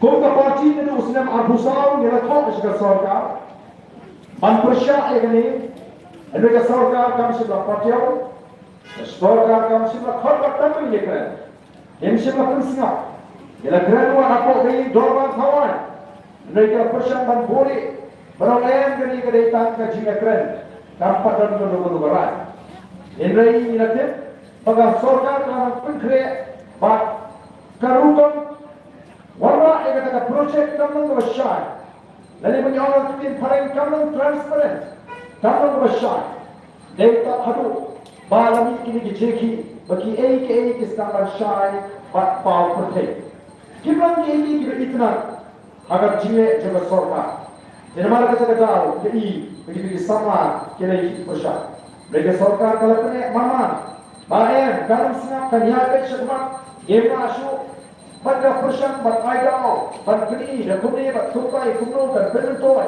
Kung parti itu usnam arbusau nila thok isga sarkar man persya ini mereka sarkar kami sebelah partiau sarkar kami sebelah khot tamu ini kan yang sebelah pensingap nila graduan apa ini dorban kawan mereka persya man boleh berolayan kini kedaitan ke Jingkren tampak dan menunggu berat ini nila tim bagai sarkar kami pengkre bak karutan warna kata projek kamu bersyarat, lalu menyoal tim paling kamu transparent, kamu bersyarat. Data hadu, balam ini dijeki bagi ke istilah bersyarat bat pau pertai. Kita ini kita itna agar jiwa jaga sorga. Jadi mana kita tahu jadi begitu sama kita ini bersyarat. Mereka sorga kalau punya mama, baik dalam senang kanyai kesemak, game masuk. Pada persiang bat aidau, bat kini, dan kini bat tupai, kuno dan bentoy.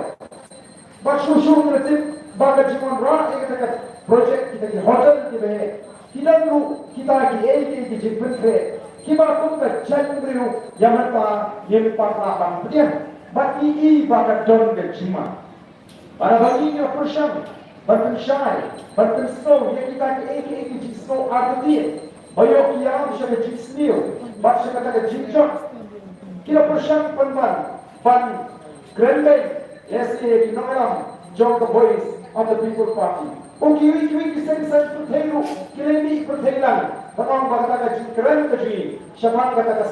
Bat susu meretip, baga jiman rat kita kat projek kita di hotel kita he. Tidak perlu kita di Jingkren ke. Kita pun kat Jingkren yang apa dia. Bat ini baga don ke jiman. Pada baginya persiang, bat pensai, bat pensau yang kita di snow Ardentha. Bayok yang bisa ke Jingialang, baca kata ke Jingialang. Kita persiang penban, pan, Grandbank, SK, Jingialang, join the voice of the People Party. Kiri kisah pertelu, kiri pertelan. Kalau kata ke Jingkren ke Jing, siapa kata ke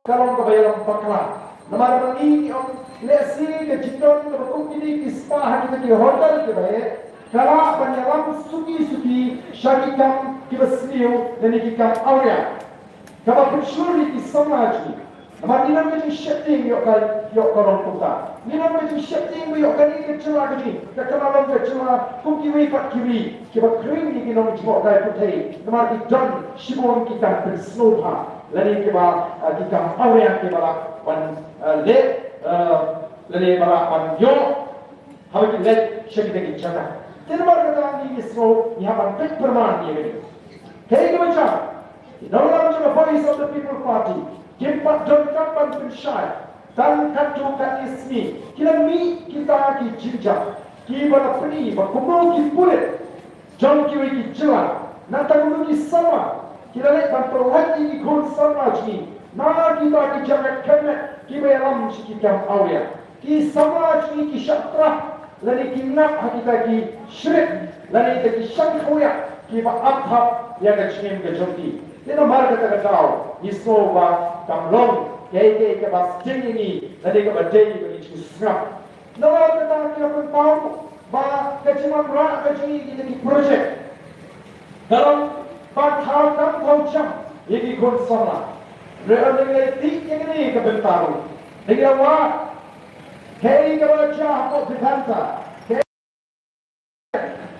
kalau kebayang pakla. Nomor ini om lesi ke Jingialang ke kiri kisah kita ke hotel kita. Kalau penyelam suki syarikat kita sendiri dan kita awalnya. Kalau pencuri di samaj, nama ni nama jadi shifting yok korang kita. Ni nama jadi shifting yok kali kecil lagi. Kekalaman kecil, pak kiri, kita kering ni kita menjadi orang putih. Nama di John Shimon kita bersnoha. Lalu kita awalnya kita wan lalu wan yo, how kita let syarikat kita. Terima kasih ini semua yang penting permainan ini. Hei macam, dalam juga voice of the People Party, jempat dan kapan pensai, dan kacau kat ismi, kita di Jingialang, kita beri, berkumpul di pulit, jom kita di jalan, nanti kita sama, kita lihat bantuan ini kon sama ni, nak kita di jalan kemet, kita alam kita awal, kita sama ni kita syarah. Lalu kita kita ki syirik, lalu kita ki syangkhuya, kita abhab yang kecil kejumpi. Ini marga kita tahu, Yesuwa kamlong, ke bas ini, lalu kita berdiri beri susah. Nama kita pun tahu, bahawa keciman rak kecil kita ki projek. Dalam batal tahu jam, ini kon sama. Mereka ini kebentaru. Dengan wah. Hei kebaca apa Ardentha.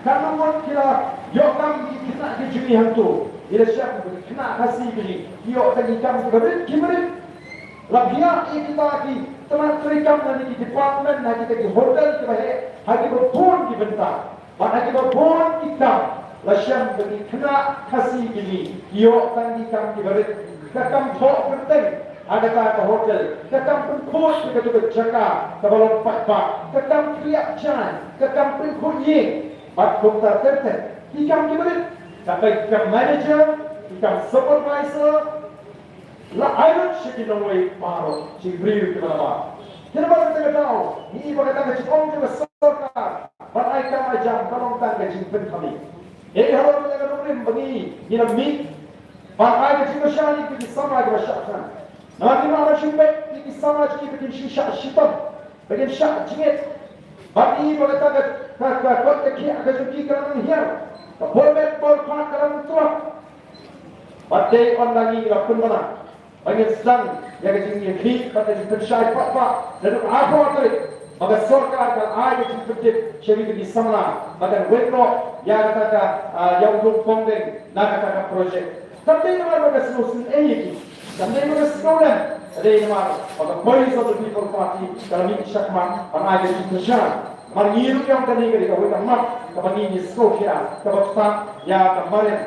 Karena orang kira yokam kita kejuni hantu. Ia siap kena kasih beri. Yok tadi kami berit kimerit. Labia kita lagi teman terikam nanti di department nanti di hotel kita he. Hagi berpun dibentak. Hagi berpun kita. Lasyam beri kena kasih beri. Yok tadi kami berit. Kakam thok penting. Ada ke hotel, ketam pengkos kita juga jaga, kebalon pak, ketam kriak jalan, ketam pengkunyi, bat kota terten, ikam gimana? Sampai ikam manager, ikam supervisor, la ayat sekinomoi paro, cibri kita apa? Kenapa kita tahu? Ini berkata kecikong juga sorka, bat ikam aja kalong tangga Jingkren kami. Kalau kita nurim bagi dinamik, bat ayat juga syari kita sama juga syaksan. Nanti mana syumbek di samaj kita bikin syak shitam, bikin syak jingit. Bagi boleh tak kot kek kejuki kerana hiar, boleh park kerana tuak. Bagi on lagi lapun mana, bagi sedang yang kecil ni, pada pensai pak, dan apa tu? Maka sorkar dan ayat yang penting, syarikat di sana, maka wetro yang kata yang belum funding, nak kata projek. Tapi nama maka solusi ini. Sampai mereka sekolah, ada yang mana? Pada voice of the People Party, kalau ini syakman, orang ada di kerja. Mengiru yang tadi kita kawin mak, kapan ini sekolah, kapan start, kemarin.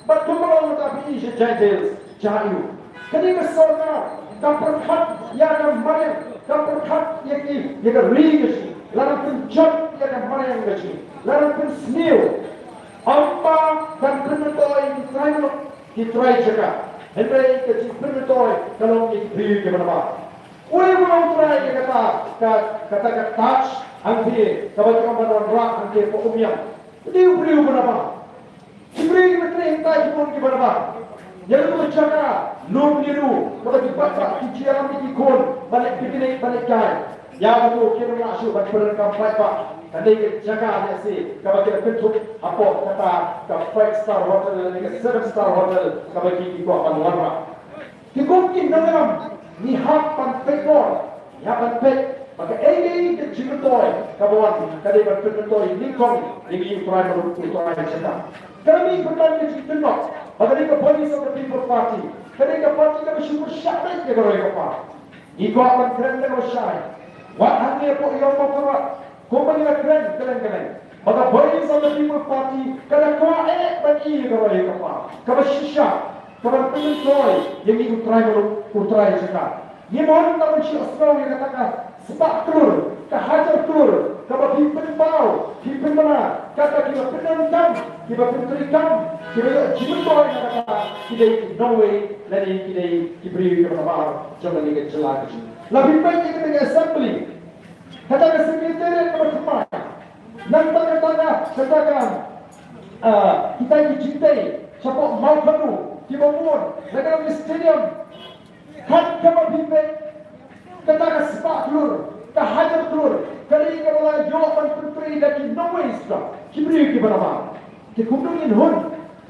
But tomorrow tapi ini jahil, jahil. Ketika sekolah, kaperkat ya kan mana kaperkat ya kan rigasi lalu penjat ya kan mana yang gaji lalu pensniu amma dan penutoi ditrai jaga hendak gaji penutoi kalau diberi ke mana uli mau try kata touch angki kalau kita menerang angki pokoknya diberi ke mana diberi ke menteri pun ke mana yang itu jaga lum niru kalau dibaca Jingialang ikon balik piknik balik kai ya itu kita masuk pada kampai pak kandai jaga dia si kalau kita bentuk apa kata ke 5-star hotel dengan 7-star hotel kalau kita ikut panduan dikumkin dalam ni hak panpekor ya panpek maka ini kecimutoi kawan kandai panpekoi nikong ini primary utara cita kami bertanya kecimutoi Bagaimana Police of the People Party? Ketika parti kami syukur syakit ke kalau apa? Iko akan keren dengan syai. Wah hanya pun yang Mawkyrwat. Kompani keren. Maka Police of the People Party kada kau bagi kalau apa? Kau shisha, kau penentoi yang ini utrai cakap. Ini mohon tak mensyukur yang katakan sebab tur, kehajar tur, kau pimpin bau, pimpin mana? Kata kita penentang, kita penterikan. Kita jimboi kata kita no way lagi kita diberi kepada jangan kita celaka. Lebih baik kita dengan assembly. Kata sekretariat bertempat. Nanti katakan kita dicintai. Siapa mau kamu dibangun negara stadium. Kan kamu pimpin. Katakan sepak telur, kehajar telur. Kali ini kalau jawapan menteri lagi no way sudah diberi kepada kita kumpulan hun.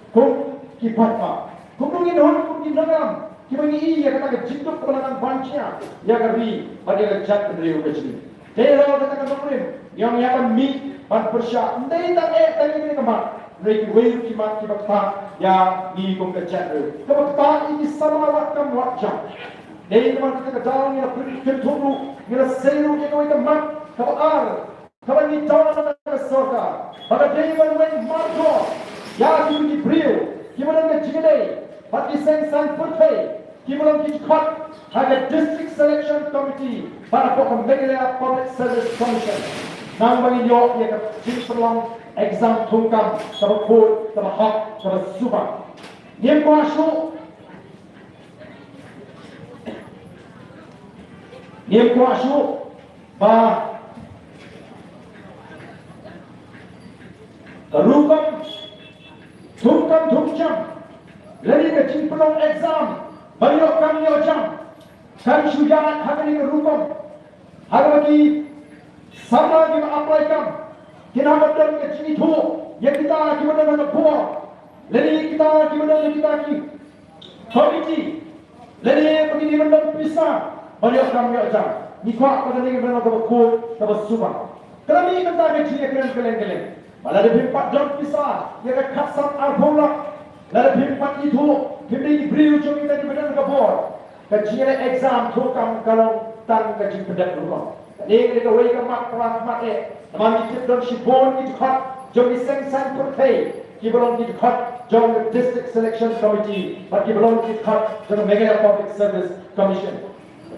Kung kipatma, kumpulan hon kumpulan nagam, kibangi iya kata jituk kemenangan bancia, ya kami pada jat pendiri kecil. Kalau kata kumpulan yang akan mi ban persya, ndai tak tadi ini kemat, mereka wei kimat kipatma ya mi kum kecil. Kepatma ini sama wakam wajah. Dari teman kita dalam yang bertubuh, yang seru yang kau kemat, kabar, kabar ni dalam surga. Pada day when Marco. Ya kita diberi, kita nak Jingialang, bagi sen putih, kita nak dikat, ada District Selection Committee, pada program Meghalaya Public Service Commission. Nang bagi dia yang Jingkren exam tungkam, sama kod, sama hak, sama subang. Yang kuasu, bah, rukam. Thumkam lagi ke Jingkren exam baliok kami jam kami sudah hari ini rukam hari lagi sama kita apply kam kita betul ke sini tu yang kita gimana nak buat lagi kita gimana kita ki komiti lagi begini betul bisa baliok kami jam ni kuat pada ni betul nak buat dapat subang kami kata ke Jingialang keleng malah lebih 4 jam pisah, ia akan kasar arbola. Lalu lebih 4 itu, kita beri ujung kita di badan kapor. Kajian exam tu kalau tang kaji badan rumah. Ini kita wei kemat kemat Nama kita don shibon itu hot, jom sen putih. Kita belum itu hot, jom District Selection Committee. Kita belum itu hot, jom Meghalaya Public Service Commission.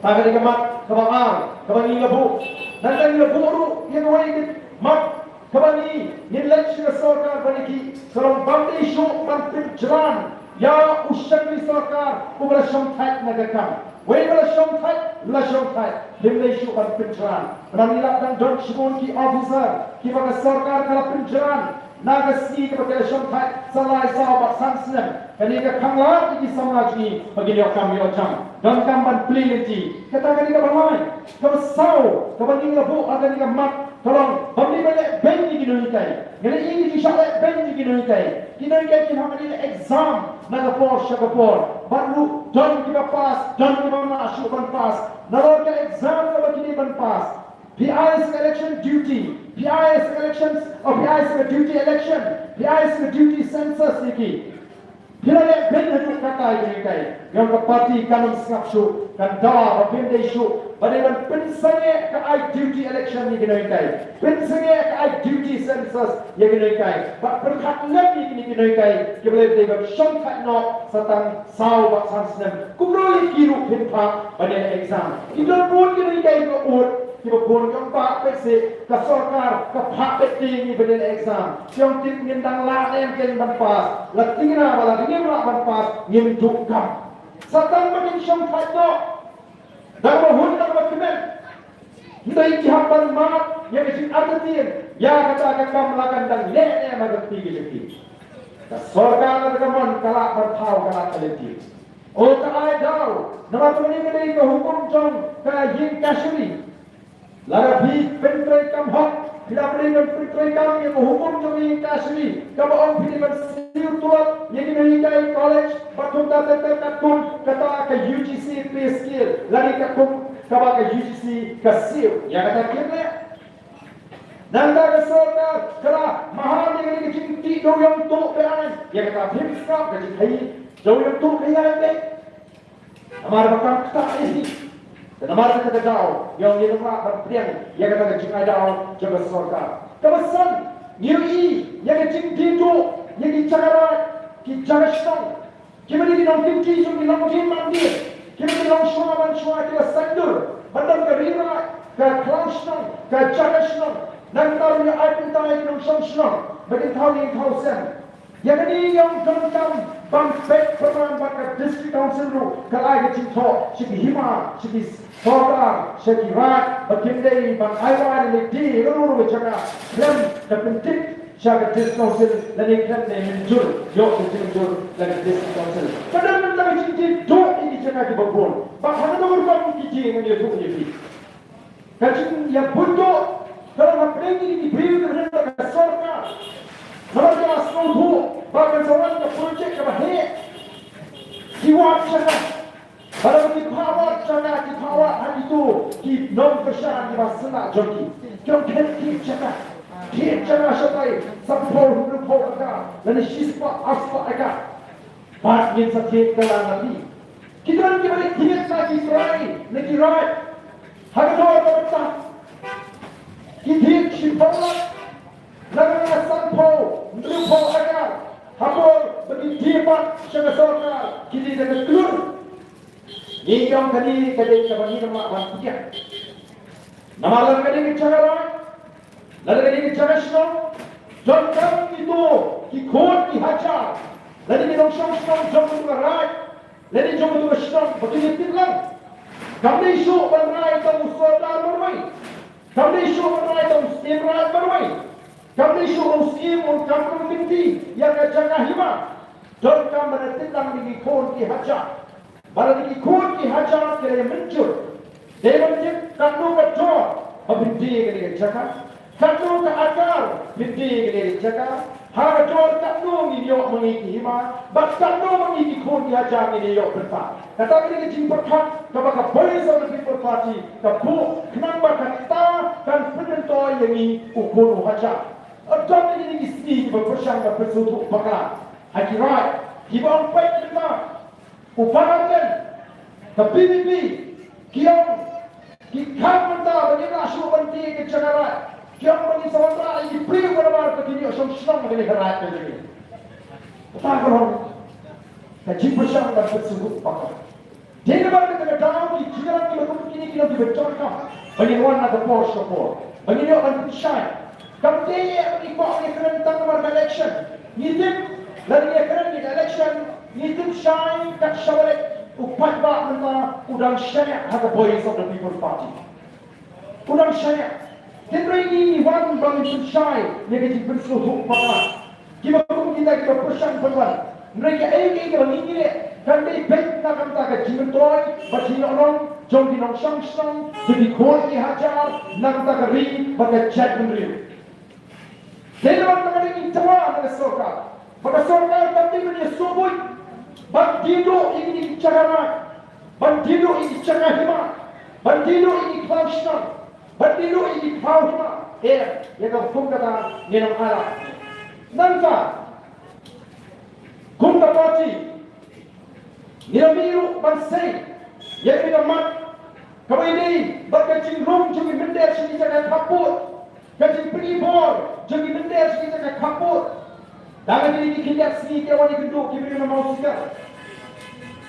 Tangga di kemat, kawan ini lebu. Nanti ini lebu tu, yang wei mat. Kembali, election sarkar bagi kalau bangsa isu menteri jalan, ya usang di sarkar, ubah syamthai negara. Wei ubah syamthai, himne isu menteri jalan. Ranilah dan don shibon ki officer, ki bagi sarkar kalau penjalan, naga si kepada syamthai, salai sahabat sansen. Kini ke kanglar ini samaj ni bagi dia kami ocam. Dan kamban plenty. Kata kini ke balai, ke sau, ke bagi lebu ada ni ke mat. Tolong, bagi banyak benci kita nikai. Jadi ini disyarat benci kita nikai. Kita nikai kita hamil exam, nak lapor, syakapor. Baru dan kita pas, dan kita masuk ban pas. Nak ke exam kita bagi ban pas. PIS election duty, PIS elections, or PIS duty election, PIS duty census niki. Bila dia hidup kata ini yang parti kami skapsu kan dah bapin isu pada pensanya ke duty election ni kena kai pensanya ke duty census yang kena kai bak perkat lagi ni kena kai ke boleh dia shong kat no satang sau bak sansnem kumroi kiru pinpa pada exam itu pun kena kai ko ut kita pun keempat pesi ke sorkar ke pak peti ni pada exam yang tim gendang lah yang kena pas latina bala ni nak pas yang dukam satang makin shong kat no dan mohon dan berkenan kita ikhwan mat yang isi artian ya kata akan melakukan dan leh magat tinggi sorkar dengan kalak bertau kalak teliti oh tak ada nama tu ni kena ikut hukum jong kena Jingkren lagi pentrai kamhok bila berikan pentrai kami yang hukum jong Jingkren kalau orang pilih siu tuat yang kena college batung data katun kata ke UGC pay skill lagi katun kaba ke UGC ke siu yang kata kena nanda ke sorkar kala mahal yang kena cinti do yang tu beran yang kata himskap ke cintai do yang tu kaya ni amar bakam kata ini dan amar kata jauh yang ini nak berpriang yang kata cintai jauh jaga sorkar kebesan nyui yang cinti do yang dicara ki jarashong kimani di nong kimchi sung di nong kim mandi kimani nong shwa ban shwa ki sandur bandam ka rira ka klashong ka jarashong nang tahu ni Ardentha di nong shong bagi tahu ni tahu sen yang ni yang kam bang pek program bak district council ru kalai ki chinto shiki hima shiki sorkar shiki rat bakinde bang aiwan ni di ru jaga lem ka pentik Syarat district council dan Jingkren menjur, yok menjur dari district council. Kadang kadang kita dok ini jangan dibobol. Bahkan orang orang kita yang dok ini. Kalau yang bodoh, kalau nak pergi di beri dengan sorkar, kalau dia asal tu, bahkan seorang yang projek kebahagiaan, jiwa jangan. Kalau kita power jangan kita power hari itu di non besar di masa joki. Kalau kita jangan. Dia jangan sampai sampul rumput agak dan siswa asal agak. Pada yang sakit dalam hati. Kita nanti balik dia lagi rai. Harga berapa? Kita sifat lagu sampul rumput agak. Habor bagi dia jangan sorkar kita jangan keluar. Ini yang tadi kita nama dia. Nama lain kali kita rai. Lalu kita Jingkren, Jingkren itu ikut dihajar. Lalu kita Jingkren jom berai, lalu jom Jingkren begini tinggal. Kami isu berai dan usaha berai, kami isu berai dan istimrar berai, kami isu muslim kampung binti yang jangan hima. Jingkren bertindak di ikut dihajar. Baru ikut dihajar kita muncul. Dewan kandung betul, binti kita jangan. Kandung ke akar, binti ke jaga. Harga kandung ini yok mengiki hima, bak kandung mengiki kun diajar ini yok berfak. Kata kita jimperkat, kepada boys of the people party, kebu kenapa kata kan penentu yang ini ukur hajar. Adab ini istri berpersang dan bersutuk bakar. Hakirat, hibang baik kita, uparangan, ke PBB, kiam, kikam mentah bagi nasu banti ke cakarat. Yang bagi saudara ini beri kepada begini senang begini kerat begini. Tak kalau kaji bersang dan bersungguh pakar. Dia berada di dalam di jalan kita begini kita dibenarkan. Bagi orang ada pos support. Bagi orang bersyai. Kalau dia berikut dia kena tentang election. Nitip lalu dia kena di election. Nitip syai tak syawalik. Upat bak mana udang syariah ada boys of the people party. Udang syariah. Kita ini wan bagi syai negatif bersuhu pakar. Kita kita persan perwan. Mereka kalau ini kan dia baik nak kata jimat toy, bagi orang jom di nong sang jadi kuat dihajar, nak kata ri bagi chat memberi. Jadi orang nak ini tawa dengan sorkar. Bagi sorkar tapi dia soboi. Bandido ini cara, bandido ini cara hima, bandido ini klausna. Bandido ini kau hima, yang kau kata ni nama Allah. Nanta, Kum kapati, niramiru bansai, yang minamat, kau ini berkecing rum jadi mendek sini jangan kaput, kecing pribor jadi mendek sini jangan kaput. Dangan ini kita sini dia wani geduk kibri nama usikar,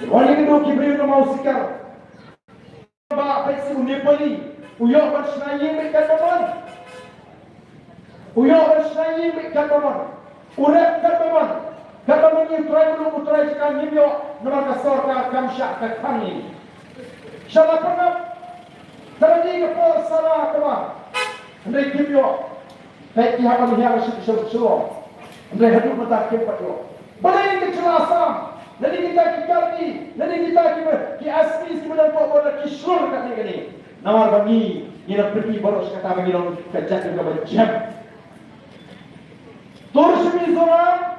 wani geduk kibri nama usikar. Ba pesi unepali, uyok bersnai mereka teman, uyok bersnai mereka teman, urep teman. Kata menyi try belum try sekarang ni yo nama kasar kamsyak ke kami. Siapa pernah terjadi ke por salah teman. Andai kimyo, baik dia apa dia harus sesuatu. Andai hidup mata keempat yo. Boleh kecelasan. Nanti kita kikati, nanti kita ki asli sebenarnya boleh kisur kat ni. Nama bagi ina pergi boros kata bagi orang kerja juga berjam. Terus mi zona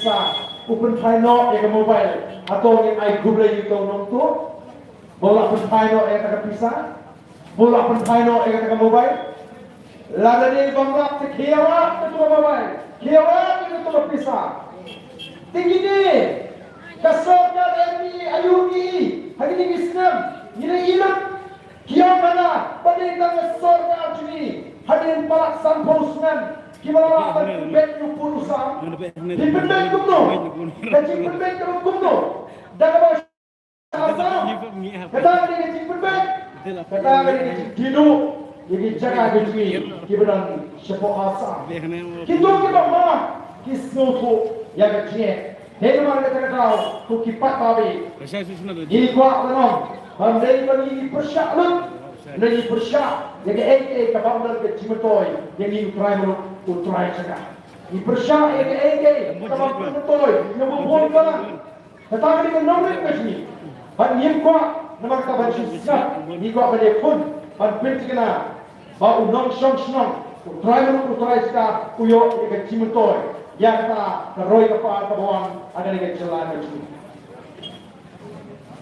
pisah. Open final yang mobile atau yang ai google itu nonton. Bola open final yang tak pisah. Bola open final yang tak mobile. Lalu dia bangga kekiawat ketua mobile. Kiawat ketua pisah. Tinggi ni. Kasorkan MI Ayubi. Hari ini Islam. Ini ilat. Kiam mana? Pada kita sorkan ini. Hadirin para sampusnan. Gimana penbek pun usah. Di penbek kumno. Kaji penbek kumno. Dan apa? Kata ni kaji penbek. Kata ni dinu. Jadi jaga gini. Gimana sepuluh asa. Kita mana? Kisno tu yang kecil. Hei mana kita tahu? Tu kipat babi. Ini kuat benar. Handai bagi persyarat. Nagi persyak. Yang kabandar ke Cimetoy. Yang ini utrai saja. Ini persyak yang kabandar Cimetoy. Yang berbuat balang. Tetapi dengan nombor ini. Ban yang kuat. Nama kata ban susah. Ini kuat pada pun. Ban pintu kena. Bau nong song senong. Utrai saja. Uyo ke Cimetoy. Yang tak teroi kepala kebawang ada dengan celana itu.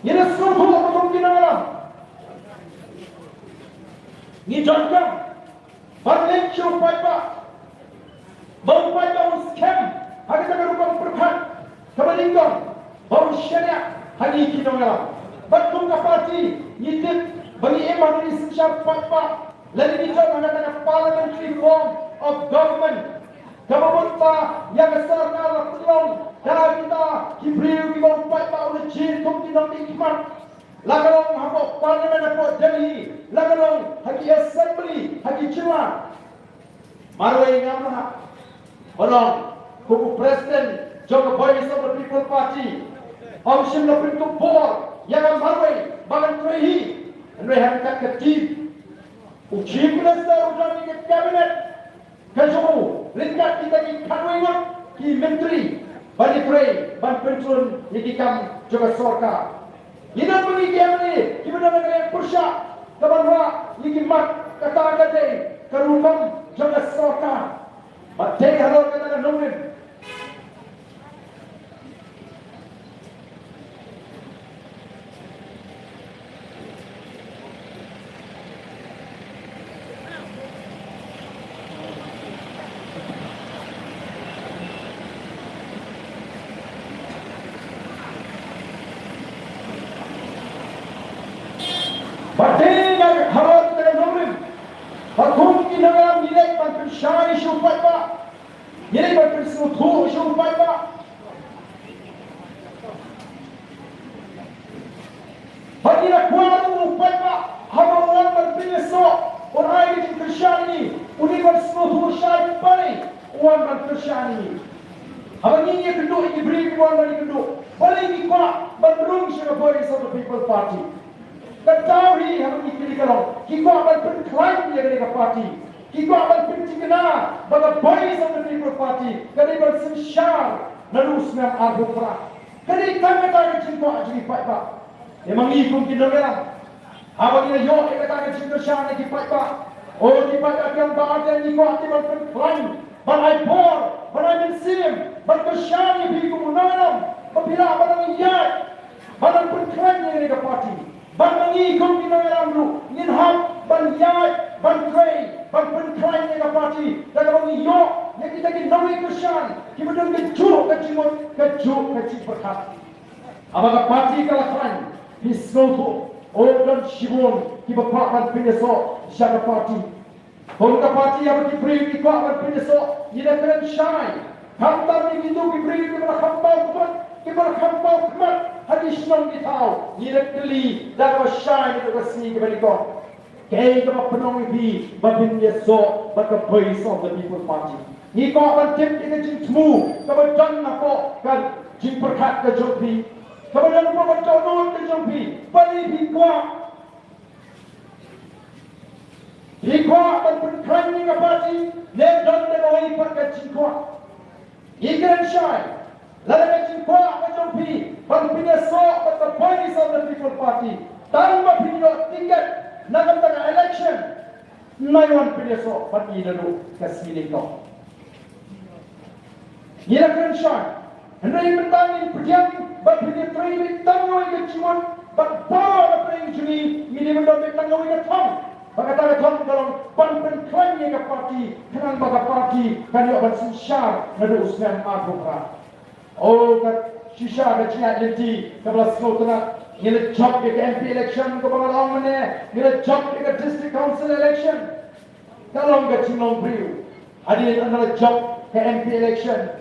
Ini semua kemungkinan alam. Ini jangka. Balik cupai pak. Bau pada scam. Hari kita berubah berkat. Kebalingkan. Bau syariat. Hari kita alam. Bantung kapati. Ini bagi emang ini siap pak. Lalu kita mengatakan parliamentary form of government. Pemerintah yang besar adalah tolong dan kita diberi upaya oleh jin untuk tidak nikmat. Lagalong hamba parlimen apa Delhi, lagalong hagi assembly, hagi jiwa. Marwai ngamah, orang kubu presiden Jokowi Voice of the People Party, Omsim la pintu board yang marwai bagan trehi, andai hangkat kecil. Uji minister udah di kabinet. Kamu ringkat kita di kanwingan di menteri bagi pray ban pensiun dikam juga sorka. Ini bagi dia ni kita nak persyak kabarwa ini mat kata kata kerumam juga sorka. Batai halal kata nombor. Memang ini pun kita lihat. Apa kita yok kita tak kecil kesana kita pak. Oh kita akan bahagian ini kuat kita berklaim. Balai bor, balai mensim, berkesana biku menanam. Apabila barang iyat, barang berklaim yang kita parti. Barang ini pun kita lihat dulu. Inham, beriyat, berklaim, berklaim yang kita parti. Dan kalau ini yok, yang kita nawi kesana, kita dah kejuk kecil berkat. Apakah parti kalah klaim? Hisnoto, orang Shibon, kita pakai penyesal siapa parti. Kalau parti yang diberi kita pakai penyesal, ini keren syai. Hantar ni itu diberi kita khampau kemat, hadis nong kita tahu. Ini keli dan syai itu kesini kembali kau. Kaya kita penong ini, penyesal, pakai penyesal the people party. Ini kau akan kita jintmu, kau jangan apa kan jint berkat ke jopi. Kemudian kita berdoa ke jampi, balik hikwa dan berklaim dengan parti, dan wali pakai jingkwa. Jingkren syai, lalu ke jingkwa ke jampi, berpindah sok berterbaik sama People Party, tanpa pindah tingkat, nak tengah election, naiwan pindah sok parti lalu ke sini kau. Jingkren syai, Andai mentangin perdiam, bat perdiam teri tangoi ke cimun, bat bawa pereng juni, ini mendomek tangoi ke tong. Bagata ke tong dalam ban penklaimnya ke parti, kenang baga parti, kan yo ban sisyar nadu usman agukra. Oh kat shisha ke ciat lenti, kebelas kau tengah, nila job ke MP election ke bangalang mana, nila job ke district council election. Kalau ke Cimong Priu, ada antara job ke MP election.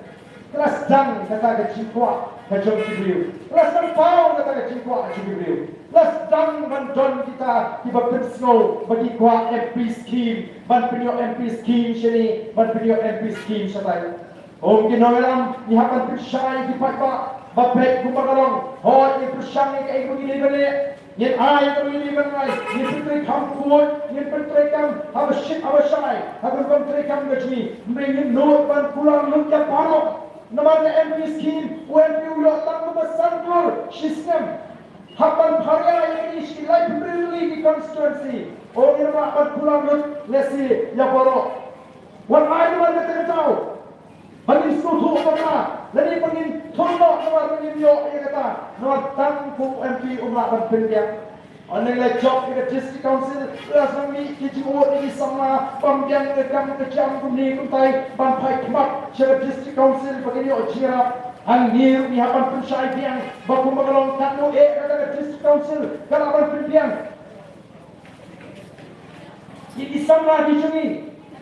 Kelas dang kata ke Cipua ke Jom Priu. Kelas pau kata ke Cipua ke Jom Priu. Kelas dang bantuan kita tiba pensno bagi kuah MP scheme, ban penyo MP scheme sini, ban penyo MP scheme satai. Om kinoelam ni hapan persyai di patba, bapet kumpagalong, hoi ni persyai ke ibu ini balik. Yen ai ko ini benai, ni putri kam kuat, ni putri kam abashik abashai, agar putri kam gajni, mengin note ban pulang lukya pano. Namanya MP scheme, UMP ulo tang besantur, sistem. Hapan pharia ini silai pemberi di constituency. Oh ini ban pulang luk lesi ya boro. Wan ai ban kata tahu. Bagi suatu orang, jadi pengin tolong nama pengin yo ia kata, nama tangku MP umat berpindah. Anda job di district council, rasa ni kita buat ini sama, pembiang rekam kejam kumni kumtai, bampai kemat, cara district council begini yo cira, angin ni hapan pensai biang, baku mengalong kanu kata district council, kalau berpindah. Ini sama di sini,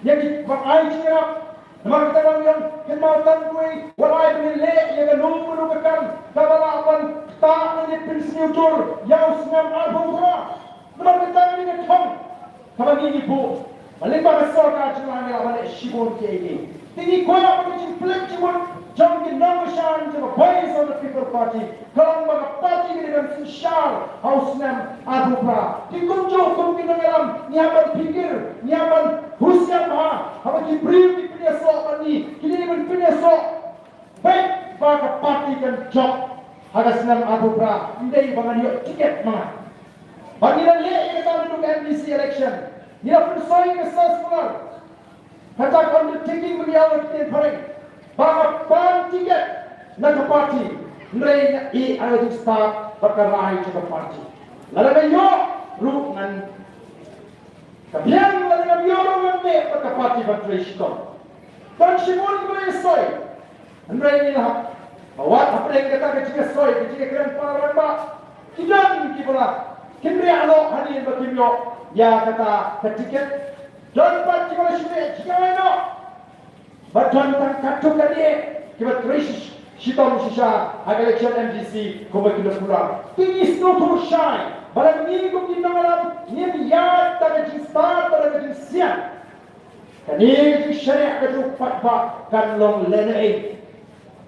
jadi bakai cira. Nampak kita yang kenal gue, walai beli yang nunggu kan, kabalapan tak ini pensiutur, yang senang albumra. Nampak kita ini kan, kapan ini bu, melibat sorga cuma yang awal shibon kiai. Tinggi kau apa macam pelak cuma, jangan kita namasan cuma boys of the people party, kalau mereka parti ini dengan sisyar, haus senang albumra. Dikunjung kemungkinan dalam nyaman pikir, nyaman husian mah, apa diberi punya sok ni, kini pun punya sok. Baik, bagi parti kan job, agak senang albumra. Ini bangan yuk tiket mah. Bagi dia yang kita untuk MDC election, dia pun soal kesas pulang. Kata undertaking beliau kita paling, bagi parti tiket nak parti, mereka ini ada di start berkerai ke parti. Lalu dia ruangan. Kemudian lalu dia ruangan ni ke parti bertrishkom. Dan simun boleh soy. Mereka ini lah. Bawa apa yang kita kecik soy, kecik keren para lembak. Kita ni kita Kimria alo hari ini berkimyo, ya kata ketiket, dan parti mana sih? Jika mana? Badan tangkap tadi, kita terus sitom sisa, agak election MDC, kau kita pulang. Ini snow shine, barang ini kau kita malam, ini biar tak ada start, tak ada siap. Kini kita syariat kita patba kan long lene.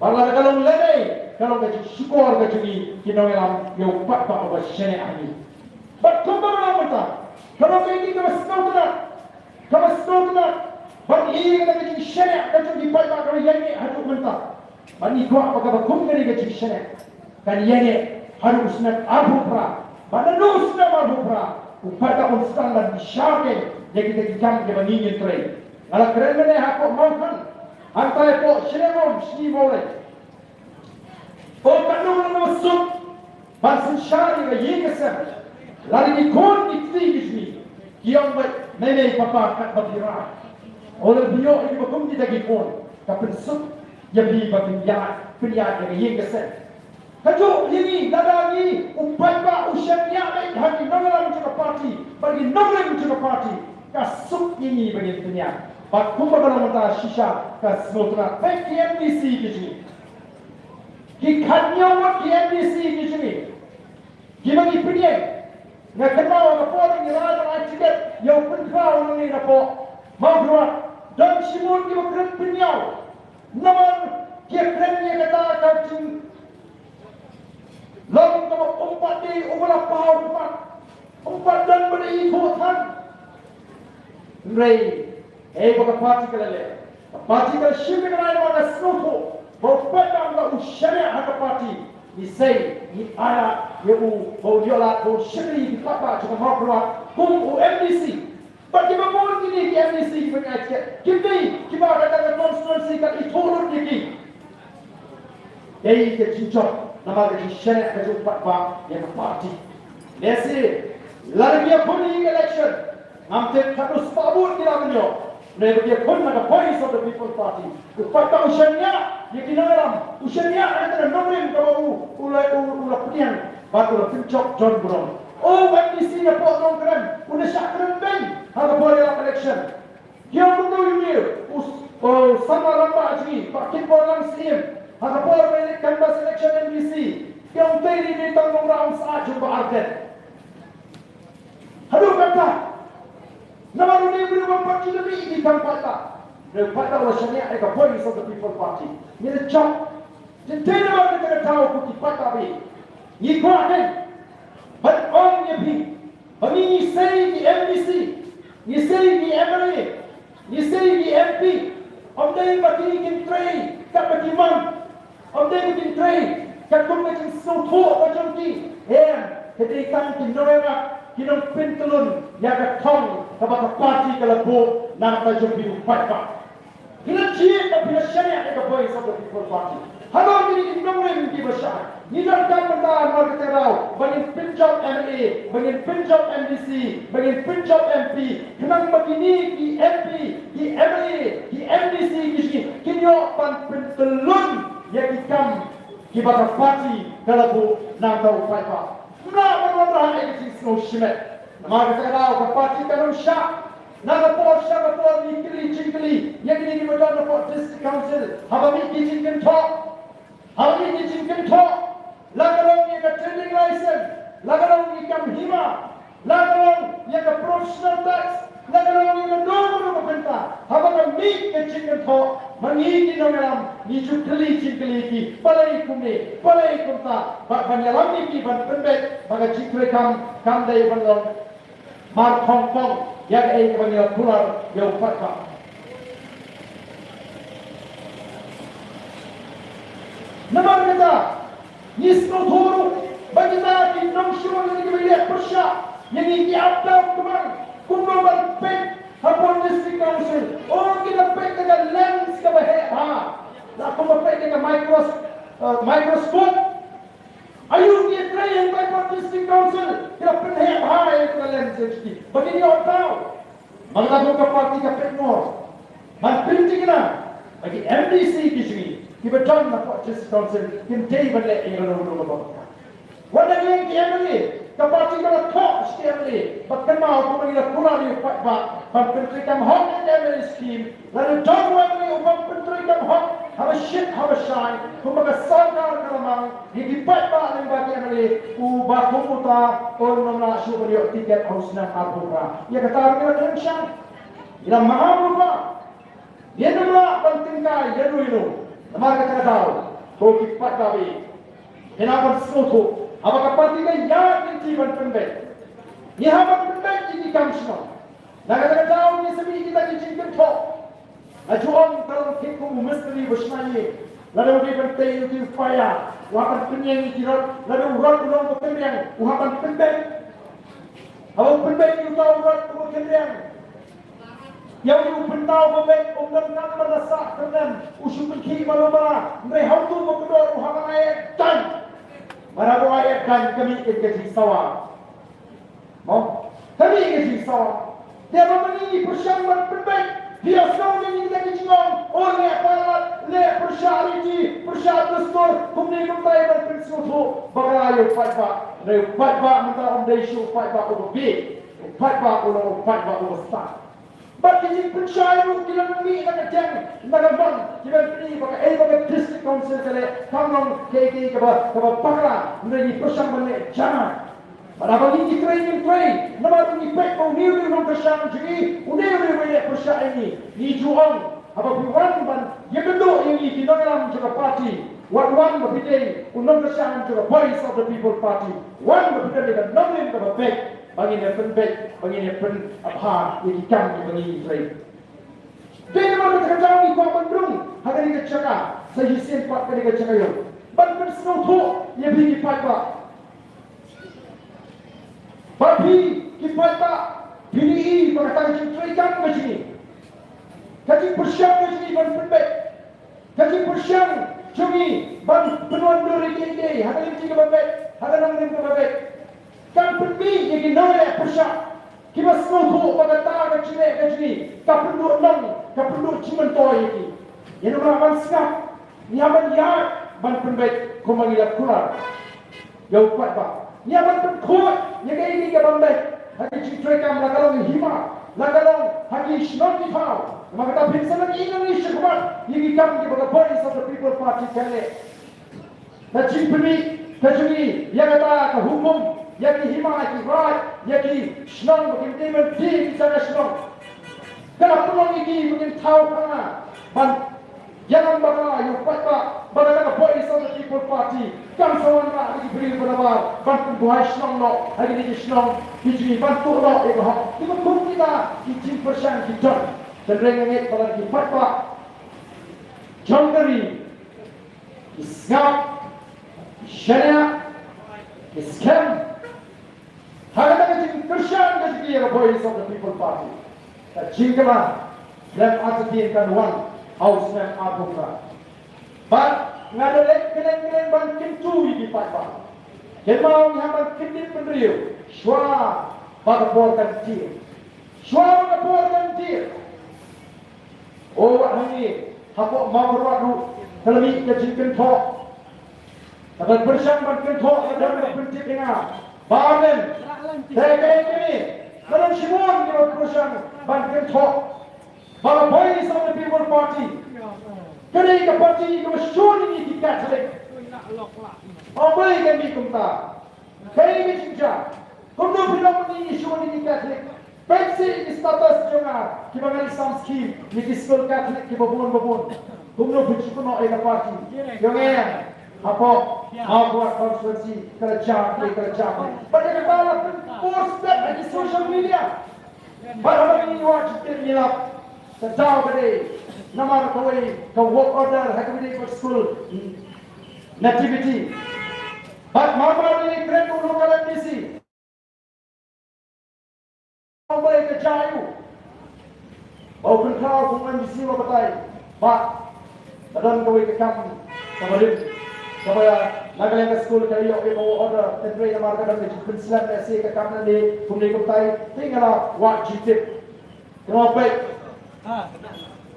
Kalau long lene, kalau kita syukur kita kita malam, kita patba apa syariat ini. But come on, kalau kita kalau snow but ini kita syariat kita dipatba kalau yang ini harus mentah. Bani kuat apa kata kum dari kita syariat. Kan yang ini harus nak arbupra. Pada nus nak arbupra. Upada unstan dan syariat yang kita kikam ke bani yang teri. Kalau keren mana aku makan. Antai po syariat sini boleh. Oh kanu masuk. Basin syariat yang kesem. Lalu di kon di sini, kiam buat nenek papa kat bergerak. Oleh beliau ini berkum di daging kon, tapi sub yang di bagian yang yang kesan. Kajuk ini dada ini umpai ba usianya baik hati nonglam juga parti, bagi nonglam juga parti. Kasuk ini bagi dunia. Bakum berdalam mata sisa kasnotra baik KMDC di sini. Kikatnya buat KMDC di sini. Gimana ipenya? Nak kenal apa yang ada tiket yang penting ni apa? Mawkyrwat dan simun kita keren penyau. Namun dia kerennya kata kacing. Lalu kalau umpat di umlah pau umpat dan beri tuhan. Ray, bagi parti kelale. Parti kalau siapa yang ada pada snow, bawa pedang ke usyariat ada parti. Nisai, ni ayat, yang bau diolah, bau syari, apa cuma Mawkyrwat, kum MDC. Bagi bangun ini MDC punya aja. Kita ada kata konstitusi kat itu turun lagi. Yai ke cincok nama ke syariat ke jumpa ba yang parti. Nasi lagi pun ini election. Nampak harus pabut kita menyo. Mereka pun nak voice of the people party. Upata usianya yang kinaram. Usianya ada nombor kalau ulai punya batu cincok John Brown. Oh, when we see a pot on Kren, when the Shakran Ben have a body of election. Here we go, you sama ramba aji, pakai orang sim, have a body of canvas election NBC. Yang tadi ni tanggung round saat jumpa Ardentha. Halo kata, nama ini berubah parti lebih di kampata. Kampata adalah syariat eka voice of the people party. Ini cak, jadi mana kita tahu kuti pata bi. Ini kuatkan. But on your feet, but you say the MBC, you say the MLA, you say the MP, of them but you can trade, Kapatiman, of them you can trade, Kakumakin so poor or junkie, and they come to November, you don't pintalun, Yaga tongue about a party kalabo, not by jumping fight back. You don't cheer up in a shariah like a voice of the people party. How long did you know him give a shot? You don't come and down, but in pinch up MA, but in pinch up MDC, but in pinch up MP, Kanang Magini, the MP, the MA, the MDC, Kinyo Pan Pintalun, Yakikam, give us a party, Kalabo, Nanda Fifa. Not anything so shimet. Namakatao, the party Kanam Shah. Nagapur, Shagapur, Nikili, Jinkali, Yakini, Madonna for District Council, have a meeting Jingkren talk. How many Jingkren talk? Lagalong you get training license, Lagalong you come Hima, Lagalong you get professional tax, Lagalong you get no Penta. How about a meet the Jingkren talk? Mangi Nogalam, Nijukali Jinkali, Palay Kumi, Palay Kunta, but Banyalami, but Pembek, but a Jingkren come they will Mark Hong Kong, Yak A when you're Pular, your Pata. Nampak kata, Yisno Toro, bagaimana di Nongshua yang kita persia, yang ini apa kemarin, kumpulan pek, hapon district council, orang kita pek dengan lens ke bahaya, lah kumpulan pek dengan microscope, ayu dia try yang hapon district council, kita pek bahaya dengan lens ini, begini orang tahu, mengaku ke parti ke pek more, penting lah, bagi MDC di sini. Kita jangan nak just council, kita tidak boleh ingin orang. Wadah yang MLA, kapati kalau talk MLA, bahkan mau pun kita pulang di Pak, penterikan hak MLA scheme, lalu jangan lagi upah penterikan hak, have a shit, have a shine, kumbaga sarkar kalamang, di Pak yang bagi MLA, ubah kumputa, orang nak syukur dia tiket harus nak apa? Ya kata kita tension, kita mahal apa? Dia nama penting kaya, dia dulu. Nampak kata tahu, bagi Pak Dawi, kenapa sesuatu? Apakah parti ini yang dijiban pembek? Ia apa pembek ini kamsno? Nak kata tahu ni sebi kita dijinkan tok. Ajuan kalau kita mesti bersama lalu dia bertemu di fire, wapan penyeng kirot, lalu urat ulang penyeng, wapan pembek. Awak pembek itu tahu urat penyeng. Yang you pentau pembek umdan kan merasa kenan usul pergi balubara mereka tu berkedor uhaman ayat dan marabu ayat dan kami ikut sawa. Mau kami ikut sawa. Dia memiliki persyaratan pembek. Dia selalu ingin Jingialang oleh aparat le persyarati persyarat dasar kemudian bertanya berpensutu bagayo fatwa le fatwa mentara umdaisu fatwa ubi fatwa ulo fatwa ustaz. Bagi jin pensyaru kita ngi nak jang nak bang kita ni bagi district council kale kamong KK ke pakla ni persang bane jangan pada bagi training train nama ni pek mau ni ni persang jadi udah ni persang ini ni juang apa bukan ban ye bentuk yang ini kita dalam juga parti one berbeda unang persang juga voice of the people party one berbeda dengan nomor ke pek bagi dia penbek, bagi dia pen apa yang ikan bagi Israel. Jadi kalau kita tahu ni kau mendung, hari ini cakap, saya sempat kali kita cakap yo. Ban persautu ia pergi pada, bagi kita pilih perkataan Jingkren macam ni. Kaji persiang macam ni ban penbek, kaji persiang cumi ban penuan duri kini hadalim tiga babek hadalim tiga babek kan penbi yang naik persyak kita semua pada tak kecil kecil tak perlu nang tak perlu cimen toy ini yang orang skap nyaman ya ban penbaik komangilat kular jauh kuat pak nyaman penkuat yang ini ke bambek hadi citrekam lakalong hima lakalong hadi shnoti pau maka tak bisa lagi Indonesia kuat yang ikam di bawah voice of the people party kali na cimpeni kajuni yang kata ke hukum yang hima ki right yang shnong mungkin temen di sana shnong kalau peluang ini mungkin tahu kana ban jangan bakal yang kuat pak bakal voice of the people party kan sawan pak lagi beri berapa ban buai shnong lo hari ini shnong hiji ban tu lo itu hak itu pun kita hiji persen kita dan rengenget pada kipat pak jangkari isngap syariah scam harga hiji persen hiji voice of the people party Jingkren dan Ardentha kan one house man Ardentha. But ngadolek kelen ban kintu di patpa. Kemau yang ban kintin pendriu. Shwa bagapor kan tir. Shwa bagapor kan tir. Oh hani hapok Mawkyrwat ru kelemi ke Jingkren thok. Tabat bersang ban kinthok ada penting dengar. Baden. Saya ini dalam Shimon kita bersang ban kinthok. Bala voice of the people party. Kadai ke parti ke masyur ini kita selek. Apa yang kami kumta? Kami cinta. Kumdu film ini isu ini kita selek. Pensi status jonga. Kita mengali some scheme. Ini school Catholic kita babun. Kumdu bercukup nak ada parti. Jonga. Apa? Mawkyrwat konstitusi kerja. Pada kepala post di social media. Pada ini wajib termilap. Sejauh beri nama kawai ke work order hakimidi ke school nativity. But mama ini keren local MDC. Mama ke jayu. Open crowd pun MDC wabatai. But dalam kawai ke kam kemarin supaya naga ke school kali yo ke order tentu nama kadang ke pensilan nasi ke kam nanti pun ke wabatai tinggal wajib. Kenapa?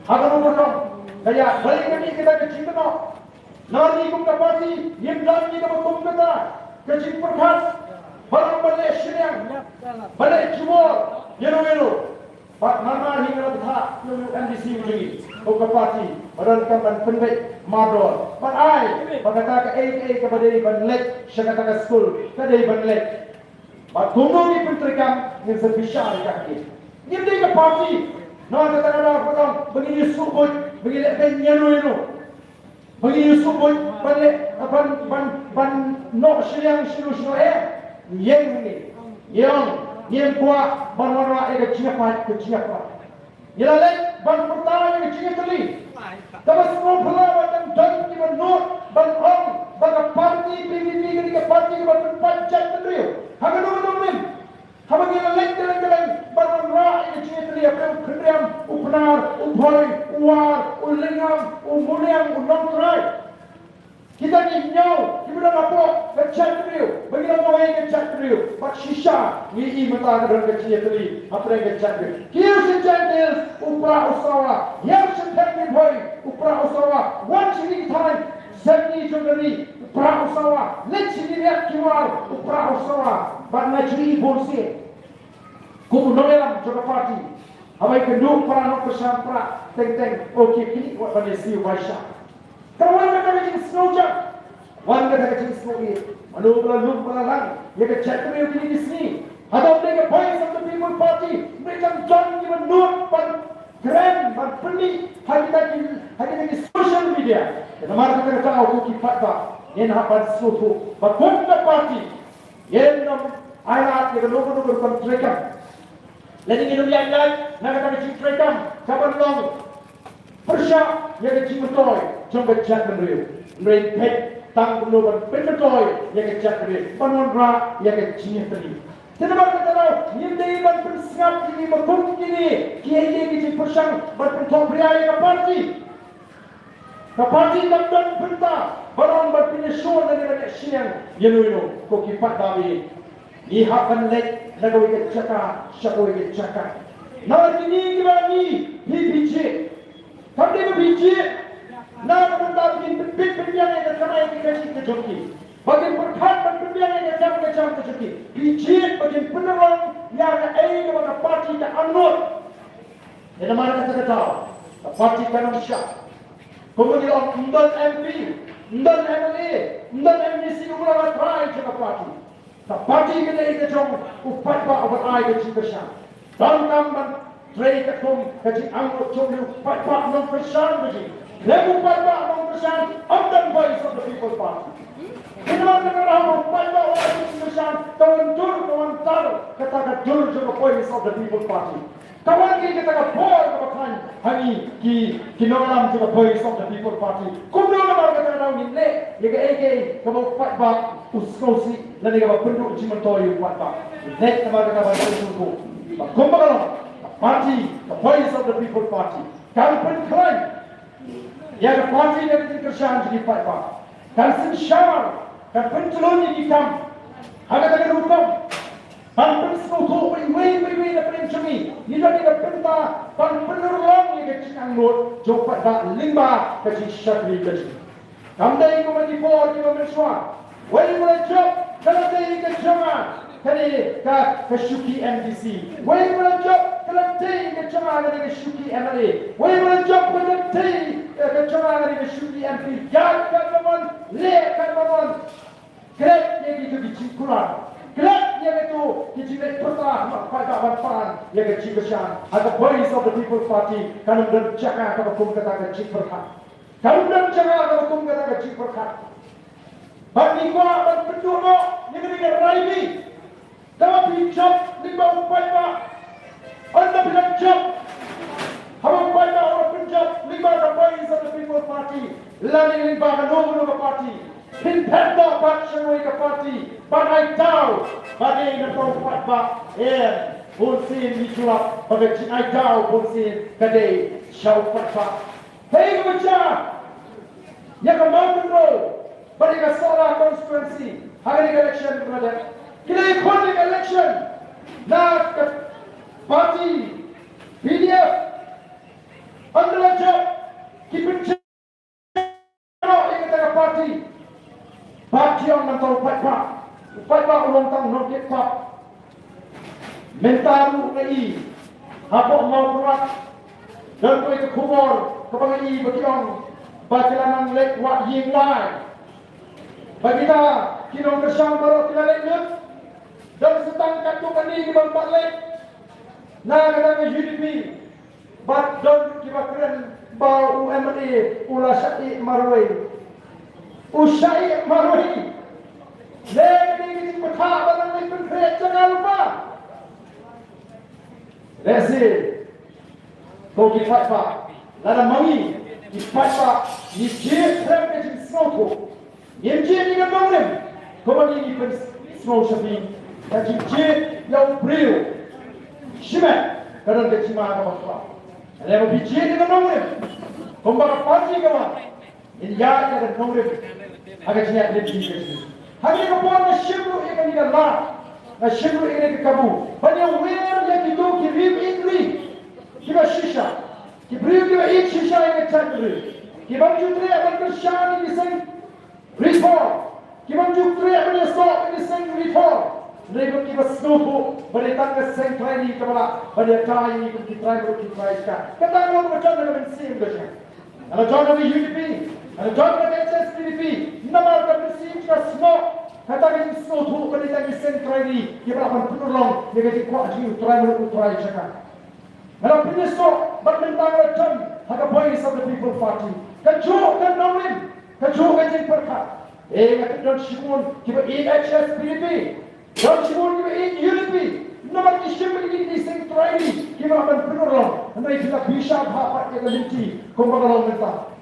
Hagan umurong kaya balik kami kita ke Jingkren nari kum ka parti yang lagi ka kum kita ke Jingkren barang balik syariah balik jual yelo pak mana hingga dah NDC ujungi kum ka parti badan kaman penbek madol but ai pada ka AA ke badai banlek syakata ka school kadai banlek but kumu ni pentrikam yang sebesar kaki ni dia ka parti. No, kata ada orang begini subut, begini penyelu, begini subut, balik ban nok siang silu yang kuat ban warna ke ciapat. Ia lek ban pertama yang ciateli. Tapi semua pelawan dan kita not ban parti PDP ke parti ke ban panjat berdiri. Haga dua. Haba kita lek ban rai ke ciateli apa kendriam upnar upoi uar ulingam umuliang unongrai. Kita ni nyau, kita dah apa? Kecak beliau, bagaimana orang yang kecak beliau? Pak sisa, ni mata kadang kecil tadi, apa yang kecak beliau? Kau sejantil, upra usawa, yang sejantil boy, upra usawa, one sini time, seni jomeri, upra usawa, next sini lihat keluar, upra usawa, but najri bolsi, kau noelam jodoh parti, awak kedua para nak bersampra, teng, okey, kini buat pada si Waisha. Kawan kata kecil snowjak, wan kata kecil snowy, malu lang, ya kecil tu yang di sini. Ada mereka voice of the people party, mereka jangan even note pan keren, pan pelik, hanya social media. Kita marah kita tahu kipat bah, yang hapan suatu, pan party, yang ayat kita logo kontrakam. Lain ini yang lain, nak kata kecil kontrakam, kapan long. Persyak yang kecil betul, cuma kecil beriu. Mereka tang betul betul yang kecil beriu. Penonra yang kecil beriu. Kenapa kita tahu? Ini ban persyak ini berkumpul ini. Kiai kecil persyak berkumpul beriaya ke parti. Parti Kapten Penta Barang berpinisuan dari siang Yeluino Koki Patabi Ihakan lek Lagawi ke cakap Syakawi ke cakap Nah kini kita ni PBJ Kami PBJ Nah kita bikin berbiang yang terkenal yang dikasih ke joki Bagian berkat berbiang yang terkenal ke joki PBJ bagian penerang yang ada kepada parti yang anut Yang mana kita tahu Parti kanan syak Kemudian Ndan MP, Ndan MLA, Ndan MDC ulang try jaga parti. Parti kita itu jom upat ba over ai ke cipasya. Dan kam tray ketum kaji anggota jom upat ba non persan kaji. Lemu upat ba non persan amdan voice of the People's Party. Kita nak orang upat ba orang persan kawan tar kata jur jaga voice of the People's Party. Kawan kita kata boy kawan hani ki nolam jaga voice of the People's Party. Kumno nama kata orang ni lega ege kamu upat ba uskosi lalu kamu penduk cimentoi upat ba. Net nama kata orang itu. Kumno party the voice of the People's Party. Kamu penklaim yang parti yang dikerjakan jadi upat ba. Kamu sensyar kamu penceloni di kam. Agak agak hukum. Pan penskutu wei na pencumi. Nila ni penta pan penerang ni ke angut jopat ba limba ke syakri ke. Kamdai ko mati por ko meswa. Wei mulai job kalau dai ke jama kali ka syuki MDC. Wei mulai job kalau dai ke jama ke syuki MLA. Wei mulai job kalau dai ke jama ke syuki MP. Ya ka kawan le ka kawan. Grab ni itu dicikuran. Grab yang itu dijilat pertah pada pan yang kecibesar. Ada voice of the People's Party kalau berjaga kalau hukum kata kecil berkat. Kalau berjaga kalau hukum kata kecil berkat. Bagi gua berpenjuru yang dengan raimi. Dapat pinjam 5 upaya pak. Anda bilang jam. Hawa upaya orang pinjam 5 voice of the People's Party. Lalu 5 nombor parti. Pindah Pakchanoi ke parti, bagai tahu, bagai nak buat bak, polisi diculap, bagai cinai tahu polisi kadai syau bak. Hei macam, yang kemau kontrol, bagai soal konstituensi, hari election berada, kita ikut election, nak parti, PDF, adalah job, kita yang kita parti. Bagian mentau upat ba ulang tahun nokit pak. Mentaru lagi, apa Mawkyrwat dan kau itu kubur kepangai bagian bagian lek wat Jingialang. Bagi kita kinong kesyang baru kita leknya dan setang katu kani di bang lek. Nah kata UDP, bat don kita keren bau UMA ulah syai marwai. Usai marui, lagi ini berkah dalam lingkungan kerja jangan lupa. Lesi, kau kipat pak, lalu mami kipat pak, ni Jingkren ke Jingkren, yang Jingkren ni bangun, kau bagi ni pun Jingkren shopping, dan Jingkren yang beriu, siapa kerana kecima apa apa, lalu Jingkren ni bangun, kau bagi parti kawan, ini ya kita bangun. Agak siap lebih dari. Hari kemudian nasyibru ikan di dalam, nasyibru ikan di kabu. Banyak wear yang itu kirib indri, kita shisha, kibri kita eat shisha yang cakri. Kita jutre akan kerjaan ini seng reform. Kita jutre akan stop ini seng reform. Mereka kita snow berdekat ke seng training kepada berdekat ini kita try kan. Kita orang macam mana mesti macam. Kalau jangan di UDP. Kalau jangan di HSPDP, nama berisi kita semua kata kita semua tu berita di sentral ini kita akan penolong dia kita kuat jiu try cakap. Kalau penyesal bertentang macam harga voice of the People's Party, kejuh kan nombrin, kejuh kan jadi perkat. Kata dan simun kita HSPDP, dan simun kita UDP. Nama kita di sentral ini kita akan penolong. Nanti kita bisa dapat kita linti kumpulan mentah.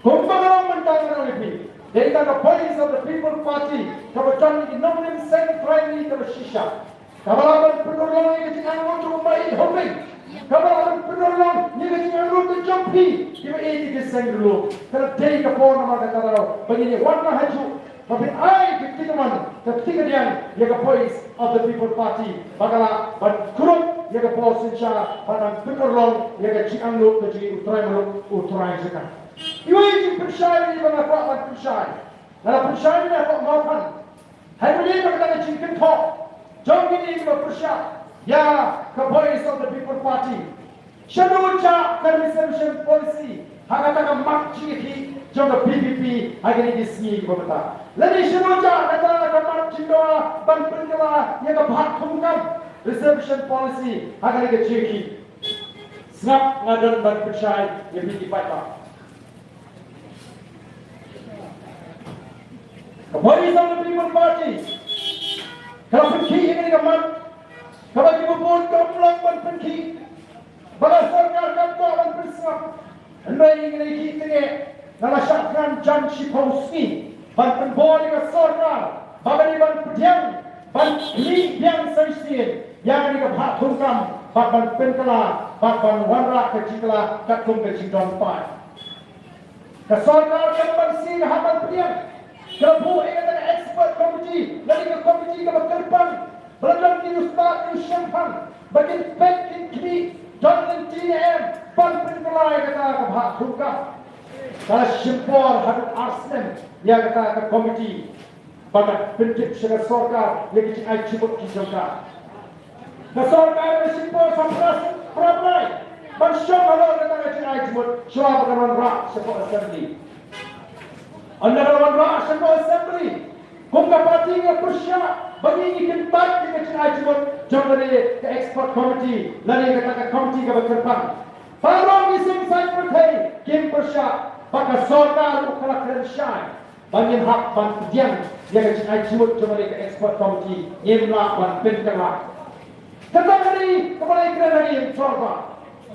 Kumpulan mentah orang lebih. Dari kata voice of the People's Party, kebetulan ini nombor sentral ini tersisa. Kabalan penolong ini kita anggap untuk membaik hobi. Kabalan penolong ini kita anggap untuk jampi. Kita ini kita sang dulu. Kalau day kapon nama kata tahu. Begini warna haju. Tapi I ketika dia voice of the people party. Bagala kurut voice insya pada pekerlong Jingialang keji utrai sekarang. Iwiji persyai ni bagaimana buat persyai. Dalam persyai ni apa maafan. Hari ini bagaimana Jingkren talk. Jom ini persyai. Ya, voice of the people party. Shadoja reservation policy. Hagataga makci jom the PPP agak ini sini berbeda. Lagi shadoja kata mak cindoa ban perkara yang kebat kumkam reservation policy agak ini ciki. Snap ngadan ban persyai yang PPP pada. Voice of the people party. Kalau pergi ini kemat. Kalau kita pun kamlang ban pergi. Bala sarkar kantor bersama. Andai ingin kita nalasakkan janji pausi. Ban penbor dengan sarkar. Babani ban pediang. Ban li yang saisin. Yang ini kebat tungkam. Ban penkala. Ban wanra kecikala. Katung kecikdon pai. Kesarkar yang ban sing haban pediang. Kebu ingin expert komiti. Lagi ke komiti ke berkerpan. Berendam di ustaz di syampan. Bagi pek kini. Jangan TM ban pengelai kata kebat tungkam. Kalau sympor hadap arsenen yang kata ke komiti. Pada bentuk secara sarkar yang kita cubut kisahkan. Sarkar sympor sampras perabai. Ban syam halal kata kita cubut. Syurah bagaimana rak sympor assembly. Anda lawan rak sympor assembly. Kumka parti yang bersyak. Bagi ini kentak dengan cina cibut jom dari ke export committee lalu kata komiti ke berkerpan baru ngising saya berkai kim bersyak baka sarkar ukala keren syai bangin hak ban pediang yang ke cina cibut jom dari ke export committee nyemla ban penkala kentak hari kepala iklan hari yang sarkar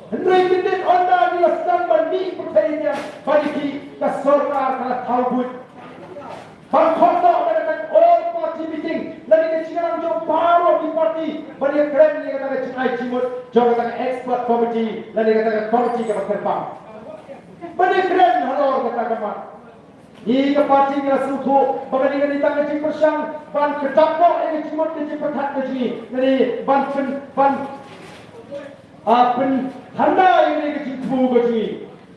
hendrai kendit onda dilaskan ban ni berkainya bagi ke sarkar kala talbut ban kotak pada all party meeting lagi ke Jingialang jom baru di parti bagi keren ni kata Jingialang Cimut jom kata expert committee lagi kata komiti ke berkerpang bagi keren halor kata kamat ni ke parti ni rasuku bagi ni ditang ke persang ban kedapok yang Cimut ke perhat ke sini jadi ban handa yang ke Cimut ke sini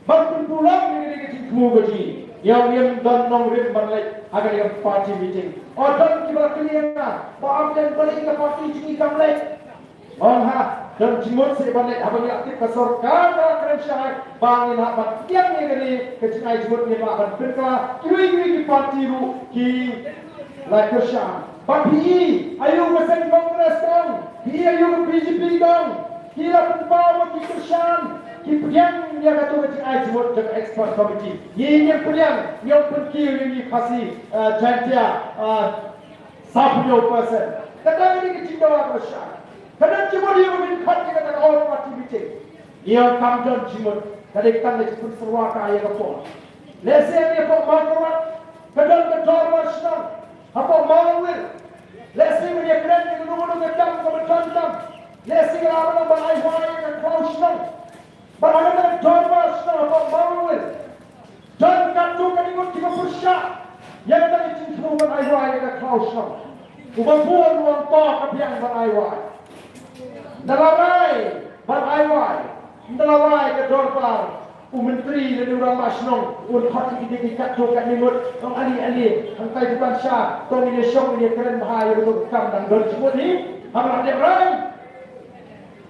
ban pulang yang ke Cimut ke sini yang dan nong rim balik agar yang party meeting. Dan kita clear na, baam dan balik ke party Jingialang lek. Ha, dan Cimut se balik apa ni aktif ke sarkar keren syai bangin hak yang ni ke Cimut ni ba ban perka kiri party ru ki like syam. Tapi ayo mesen kongres dong. Ayo BJP dong. Kira pembawa ki kersan. Yang dia kata macam Cimut dengan expert committee. Yang pergi ini kasih jantia 10%. Kata ini kecil awak besar. Kerana Cimut yang berkat kita kata all party meeting. Yang kamjon Cimut. Kata kita nak Cimut seruak kaya kapol. Lesen dia apa Mawkyrwat. Kadang kedor wasnam. Apa Mawkyrwat. Lesen dia keren yang nunggu kedam kebetulan. Lesen orang berai-berai dan kausnam. Bagaimana Jormas apa Mawkyrwat dan katu kalimat tiga persyak yang tadi cintuman ayuai dengan kausam ubahpuan ruang toh kebiang berayuai dalarai berayuai dalarai ke Jorbar menteri dan orang masnong untuk kita katu kalimat orang ali hantai bukan syah tong ini syong ini keren bahaya untuk kam dan Cimut ni hamlah dia rai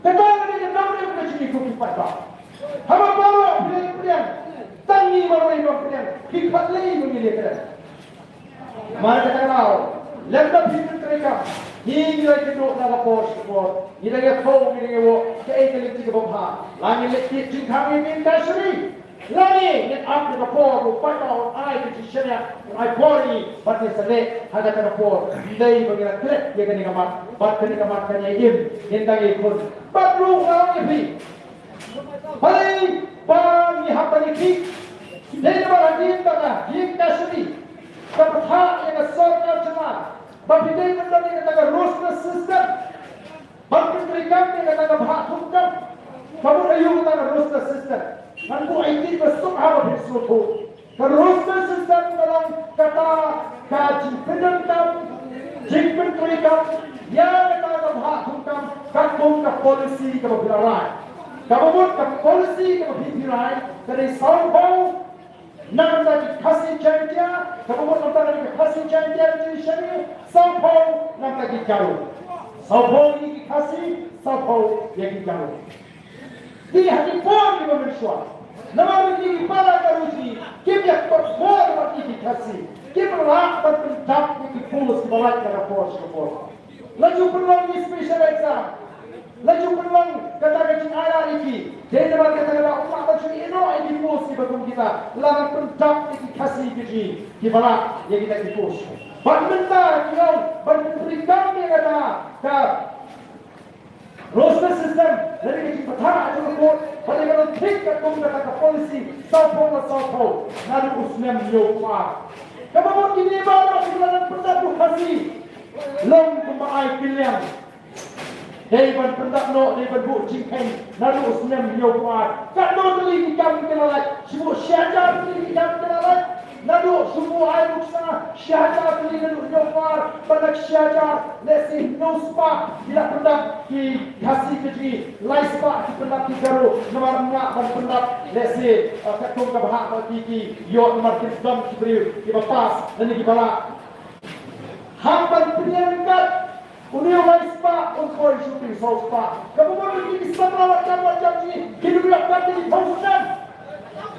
tetap ini namanya bukan sini kuki pada hama bawa pilihan tangi bawa pilihan kipat lagi mengilikkan mari kita tahu lembar hidup mereka hingga kedua nama pos ini lagi kau ini lagi wo keekelik tiga bapa lagi lekit Jingkren ini industri lagi yang apa ke pos rupai tahu ai kecilnya ai pori pasti selek ada ke pos day bagi klek dia kena kamat bat kena kamat kena yang tadi pun baru orang ini Paling bang yang apa ni? Dia berada di mana? Di industri. Kebetulan yang sarkar cuma. Bagi dia menjadi kata roster system. Bagi mereka yang kata bahak hukum. Kamu ayu kata roster system. Nanti IT besok apa bersuatu. Terus sistem dalam kata kaji penentang, Jingkren tulikan, yang kata hak hukum, kampung ke polisi ke berbirai. Kampung ke polisi ke berbirai dari Sabang. Nak lagi kasih janjian, kamu nak lagi kasih janjian di sini, Sabau nak lagi jauh. Sabau ini kasih, Sabau yang jauh. Di hati pun di Malaysia, nama ini pada karusi, kita perform lagi kasih, kita lakukan pendak di pulau sebagai cara pos. Laju peluang di special exam. Laju peluang kata Jingialang ini. Dia dapat kata umat macam ini di pos di betul kita. Lalu pendak di kasih biji di bawah yang kita di pos. Bagaimana kita berikan dia kata roster system dari kita petang itu pun bagaimana tingkat kata polisi Sabau lalu usman yofa. Kamu kini baru kita pendak kasih long kembali pilihan. Daripada pendak no, daripada bu Jingkren, lalu usman yofa. Tak no beli kita kelalai, semua syajar beli kita kelalai. Lalu semua air buksa syajar beli lalu yofa, pendak syajar, lesi no spa, bila pendak di kasih keji, lai spa di pendak di garu, nomor enggak dan pendak lesi ketum kebahak bagi yot market dom kibri, kibapas dan kibala. Hampan penyangkat. Union lai spa, untuk shooting so spa. Kamu boleh di sebelah macam ni, kita boleh berada di pausan.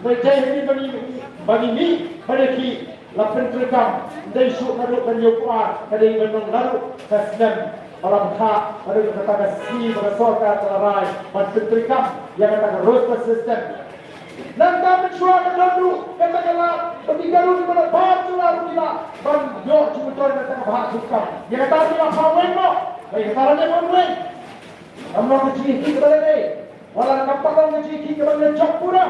Berjaya ini bagi ni, pada ki, lapan terekam, dari shoot lalu dan yokuar, dari benung lalu, kasnem, alam hak, lalu kata kasih, berasorkan selarai, pada terekam, yang kata roster system. Nanti mencuat lalu, kata bagi garu di mana baca lalu kita, banjok cuma tuan kata bahak suka. Yang kata dia kawan mo, baik kata dia kawan. Kamu kecil kita boleh, walau nampak kamu kecil kita boleh cok pura.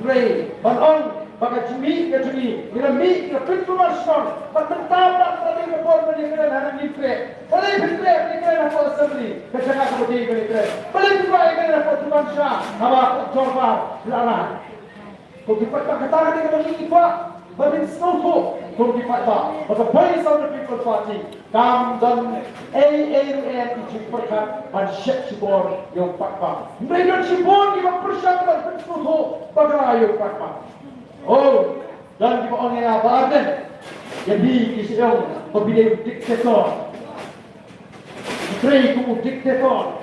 Ray, banong, bagai cumi, kita mi, kita pintu masuk, bertentang tadi berpor berdiri dengan Jingkren. Boleh Jingkren, Jingkren apa assembly, kecakap seperti Jingkren. Boleh juga Jingkren apa tubansya, apa korban, belalang. Kau dapat kata dia bagi ikhwan, bagi semua kau dapat tak. Maka Voice of the People Party, kam dan AAUN diperkat dan Syekh Sibor yang pakpak. Mereka Sibor di persyaratan semua bagi yang pakpak. Oh, dan di bawah ni apa Ardentha? Jadi kisah pemilihan diktator. Menteri kubu diktator.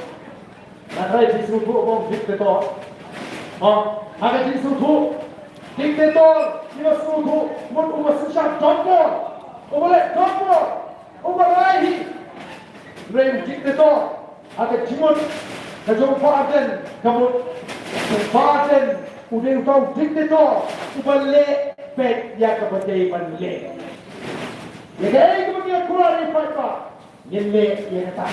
Nanti disuruh orang diktator. Agak disuruh diktator, dia suruh umat sesat campur. Boleh campur. Lagi. Rem diktator. Agak cimut. Kacau Ardentha. Kamu Ardentha. Udah tahu diktator. Balik pet dia kepada balik. Ya kaya kemudian keluar dari Pak. Yang dia kata.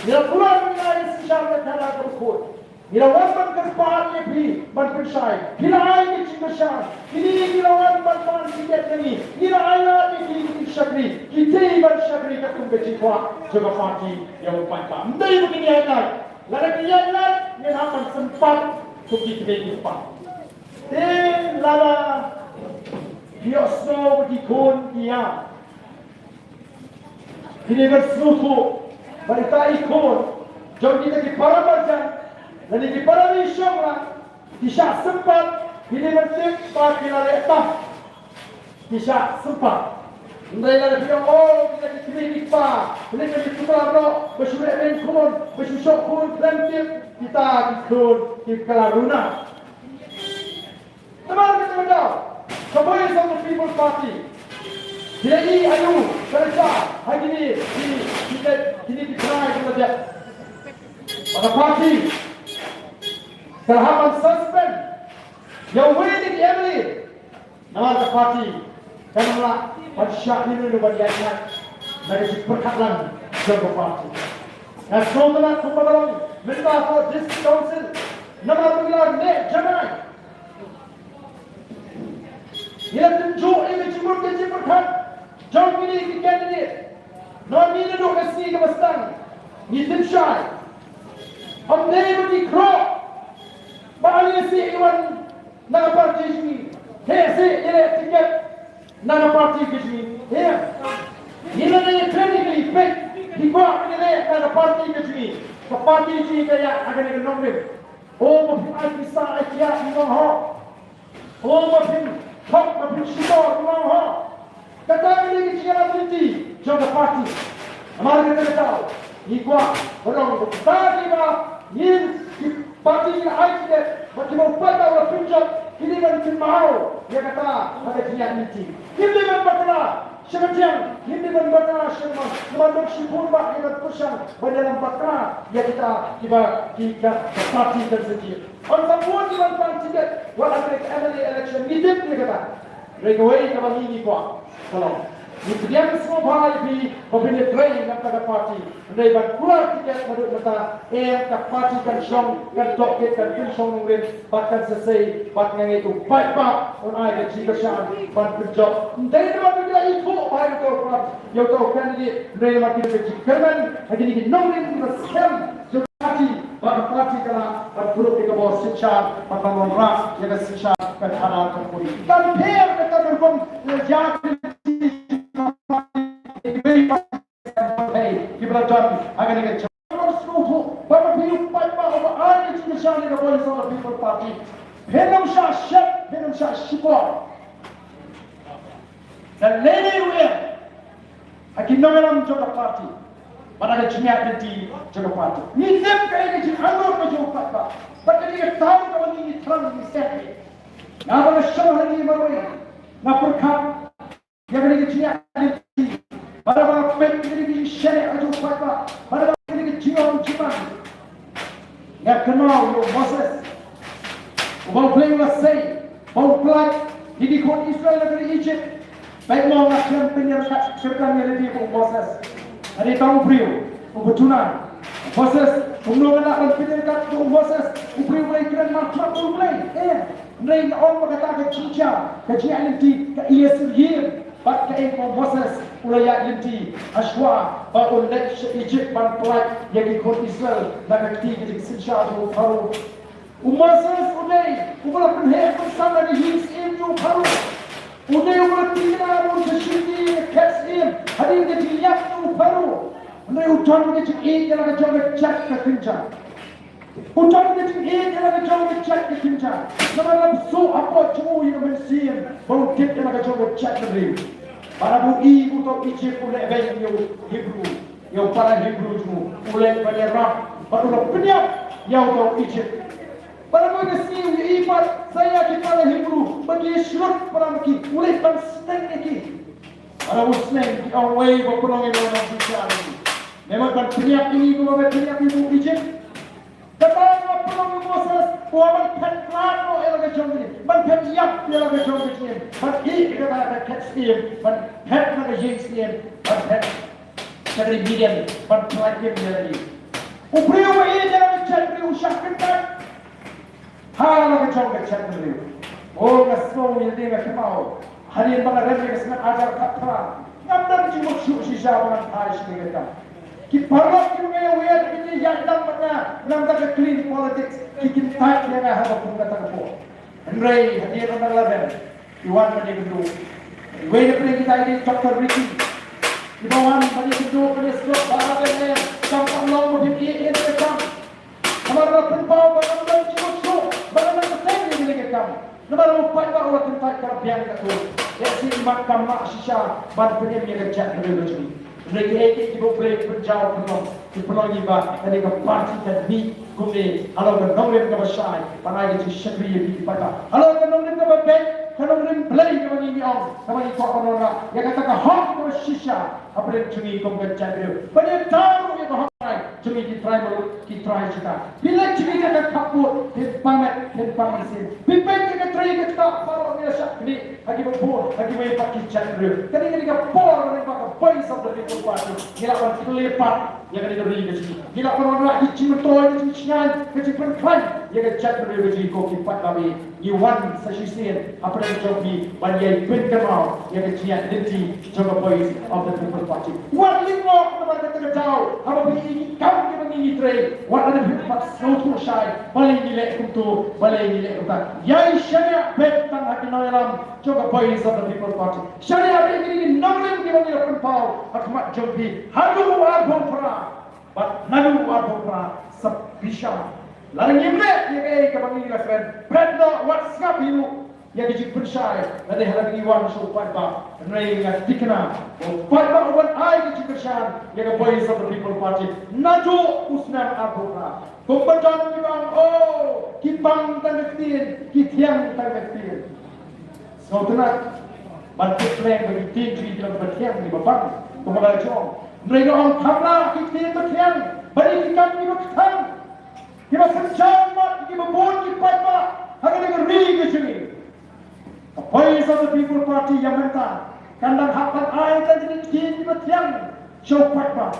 Dia keluar dari sejarah negara tersebut. Bila orang berkesan lebih berpercaya. Bila ayat diciptakan. Ini bila orang berkesan sikit ini. Bila ayat diciptakan. Kita bersyakri ketum kecikwa. Juga parti yang berpantah. Mesti begini ayat. Lalu ayat yang akan sempat untuk diterima. Dan lalu biasa dikon dia. Ini berseluruh mereka ikon. Jom kita di para baca. Dan di para wishamlah. Tidak sempat. Ini berseluruh pakai letak. Tidak sempat. Mereka bilang kita diterima pak. Mereka ditukar no. Bersyukur menkon. Bersyukur berhenti. Kita dikon di kelaruna. Teman kita tahu, Voice of the People Party. Dia ini ayu, kerja, hari ini kita dikenal kepada pada parti. Terhapan suspend, yang waiting Emily, nama parti. Karena pada ini luar biasa, dari perkatalan jago parti. Dan semua kumpulan minta for this council, nama pilihan ne jangan. Ia tunjuk ini cuma kerja perkat. Jom ini di candidate. Non ini duduk ke sini ke Bestang. Ni Timshai. Om ni bagi krok. Balik si Iwan na parti ni he se ele tiket na parti ni he ini ni training ni pek di bawah ini na parti ni ke parti ni kaya akan ni nomor oh mungkin bisa aja ni ho oh mungkin hak mungkin syukur ni ho kata ni dia nanti jangan parti hamaरे kita tahu ikwa orang tadi ba yin parti ni aja macam pada orang tunjuk ini kan mau dia kata ada dia nanti ini kan betul Sekarang hindi man bata siya naman sipun ba kita pusang dalam bata ya kita parti tersebut. Orang semua di dalam parti kita wala ada election ni dia kata. Regaway kalau ini kuat. Kalau itu dia semua bahaya pembina training pada parti. Mereka keluar tiket menurut mata ke parti kan song kan doket kan song mungkin bahkan selesai bahkan itu baik-baik orang ada jika syarat bahkan job. Dari mana dia itu bahaya tu yang tahu kan ini mereka mati Jingkren hari ini nombor besar parti parti kena bergrup di bawah siapa bahkan orang yang siapa kan hal terpuri. Dan dia kata berkom jadi Gibraltar akan dengan cara seluruh bapa hidup bapa apa ada di sana dengan boleh sama people party. Henam syah syukur. Dan lele uya. Akin nama juga party. Pada kecingat di juga party. Ni dem kaya kecil alur macam apa. Pada dia tahu kalau ni terang ni sekali. Nama syarah ni baru. Nak perkat. Yang kena kecingat di para pemimpin syariah itu fatwa, para pemimpin jiwa jiwa. Ya kenal yo Moses. Bau play was say, bau play di kon Israel dari Egypt. Baik mau nak penyerkat serkan yang lebih Moses. Ada tahu beliau, kebetulan Moses umno nak penyerkat Moses, beliau boleh kira macam boleh. Mereka orang berkata kejian di Israel. Bak kain Moses ulaya linti ashwa ba ulek Egypt ban plak yang ikut Israel nak ketiga di sejak tu Faro. Moses ulai umur penhek bersama di his in tu Faro. Ulai umur tiga umur seshini kes in hari ini diyak tu Faro. Ulai utan ni cik yang nak jaga cak kekinca. Utan ni cik yang nak jaga cak kekinca. Nama nafsu apa cuma yang mensian bau kit yang nak jaga cak kekinca. Para bui untuk Egypt oleh banyak Hebrew, yang para Hebrew itu oleh banyak Arab, baru penyap yang untuk Egypt. Para bui sini ibat saya kita Hebrew bagi syurut para mereka oleh bangsa mereka. Para Muslim orang way berpeluang yang orang sosial ini. Memang kan penyap ini dua penyap itu Egypt. Kata peluang Moses, buat penyap no elok jom ini, penyap elok jom ini. Bagi kita ada catching, head nak jingsiem, head dari medium, pelajari jadi. Upriu ini jangan cakap usah kental. Hal nak jom cakap ni. Oh, nasib ini dia nak mau. Hari ini bangga ramai kesengat ajar kata. Nampak cuma suci jawapan Aish ni kata. Kiparok kita yang ini yang mana nampak clean politics. Kita tak yang ada pun kata apa. Henry hadir dalam laban. Iwan pada kedua. Iwan pada kita ini Dr. Ricky. Iwan pada kedua pada sebab bahagian yang sampai long mungkin ini kita. Hamaran penbau bahagian cuma so bahagian kita ini kita. Nama lupa bahawa tempat kerbian itu. Yaitu makam maksisha ban penyemia kerja kerja. Mereka itu boleh berjauh di pulau Iba dan di parti dan di Gumi. Kalau ke nomor ke besar, panai itu syariah di pada. Kalau ke nomor ke bebek, kalau nomor play ke mana ni orang, kalau itu orang yang kata hak ke sisa, apa yang cumi kau kerja. Banyak tahu yang hak cumi di tribal, di tribe kita. Bila cumi kita kapur, di pamet, di pamisin. Bila kita try kita kalau ni asal ni, lagi berpur, lagi berpakai cakap. Kadang-kadang kita por, kita pakai sabda di Parti, kita akan terlepas yang ada di sini. Kita akan orang lagi cimetoi, cincian, kecipan, yang kecak dari sini kau kipat kami. Iwan sesisian, apa yang jadi banyak pentemau yang kecian nanti coba boys of the People Party. One lima, kita berkata jauh, apa begini? kam ke bangi tray wat ada himpat snow tu shai balik nilai kumtu balik nilai kumta yai syariah bet tang hati noyalam coba boys of the people party syariah ini nonglim ke bangi open power akmat jompi halu war bompra but nalu war bompra sabisha larang imle ye ke bangi la friend brando wat skap hiu yang dijik persyai ada halagi wan so patba nai ngat dikna patba wan ai dijik persyai yang boys of the people party naju usnam abura kombadan bang oh kipang tangatin kithiang tangatin saudara bantu plan bagi tim di dalam bertiang di babang kumala jong mereka orang kamla kithiang bertiang bagi kita ni bertiang kita percaya mat kita bon kita patba hari ni ri ke sini. The voice of the people party yang mentah kandang hapan air dan jenis kini bertiang copat pak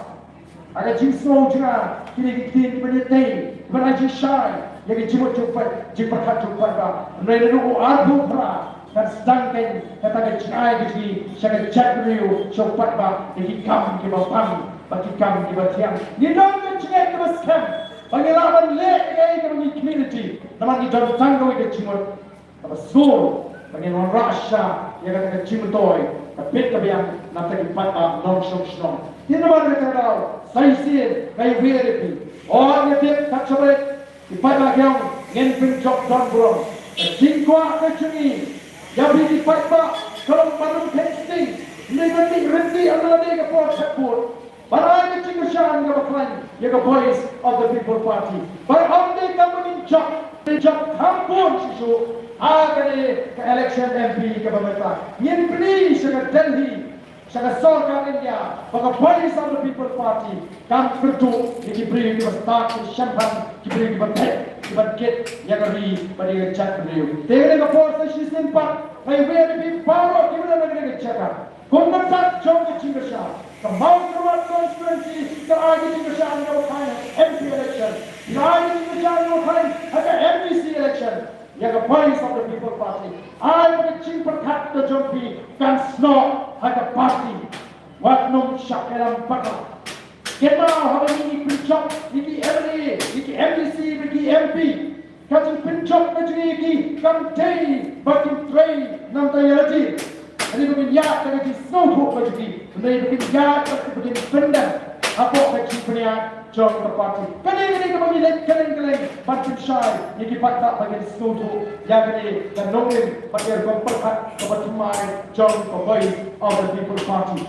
ada jing snow juga kini kini berdiri beraji syai yang jimut copat jiperkat copat pak mereka dulu ardu pra dan sedangkan kata kecai kini sangat jadriu copat pak yang kam ke bapang bagi kam ke bertiang ni dong kecai ke baskem bagi lawan lek ke bagi community nama ni dong tanggung ke jimut apa school bagi orang Russia yang kata cimtoy, tapi kebiang nanti dipat non song. Ini mana kata saya sih kayak VIP. Orang yang tiap tak sebalik dipat lagi yang ngenpin job dan burung. Jingkwa kecungi yang beri dipat pak kalau baru testing. Ini berhenti adalah dia kepala sekut. Barang kecing kesyahan yang berkelain yang boys of the people party. Barang dia kamu job kampung susu. Agak ke election MP ke pemerintah. Yang beri sangat Delhi, sangat Sarkar India, bagi boys of the people party. Kan berdua, yang beri ke start ke champagne, yang beri ke teh, ke kit, yang beri pada cak beri. Tengok ke force sistem pak, bayi beri power, kita nak beri cakap. Komentar jom ke Jingialang, ke Mawkyrwat constituency, ke Ardentha yang berkain MP election, ke Ardentha yang berkain ada MPC election. Yang voice of the people party. I want to Jingkren the Jompi can snow at the party. What no shakaram pata. Get now how many pinchop, iki MLA, iki MDC, iki MP. Kajing pinchop majui iki kam tay, bakim tray, nam tayarati. Ini begini ya, kajing snow hook majui. Ini begini ya, begini pendam. Apa kajing punya jom ke parti. Kali ke bagi keleng-keleng bantu syai iki patak bagi setuju yang ini dan nongin bagi komperkat kepada mai jom ke voice of the people party.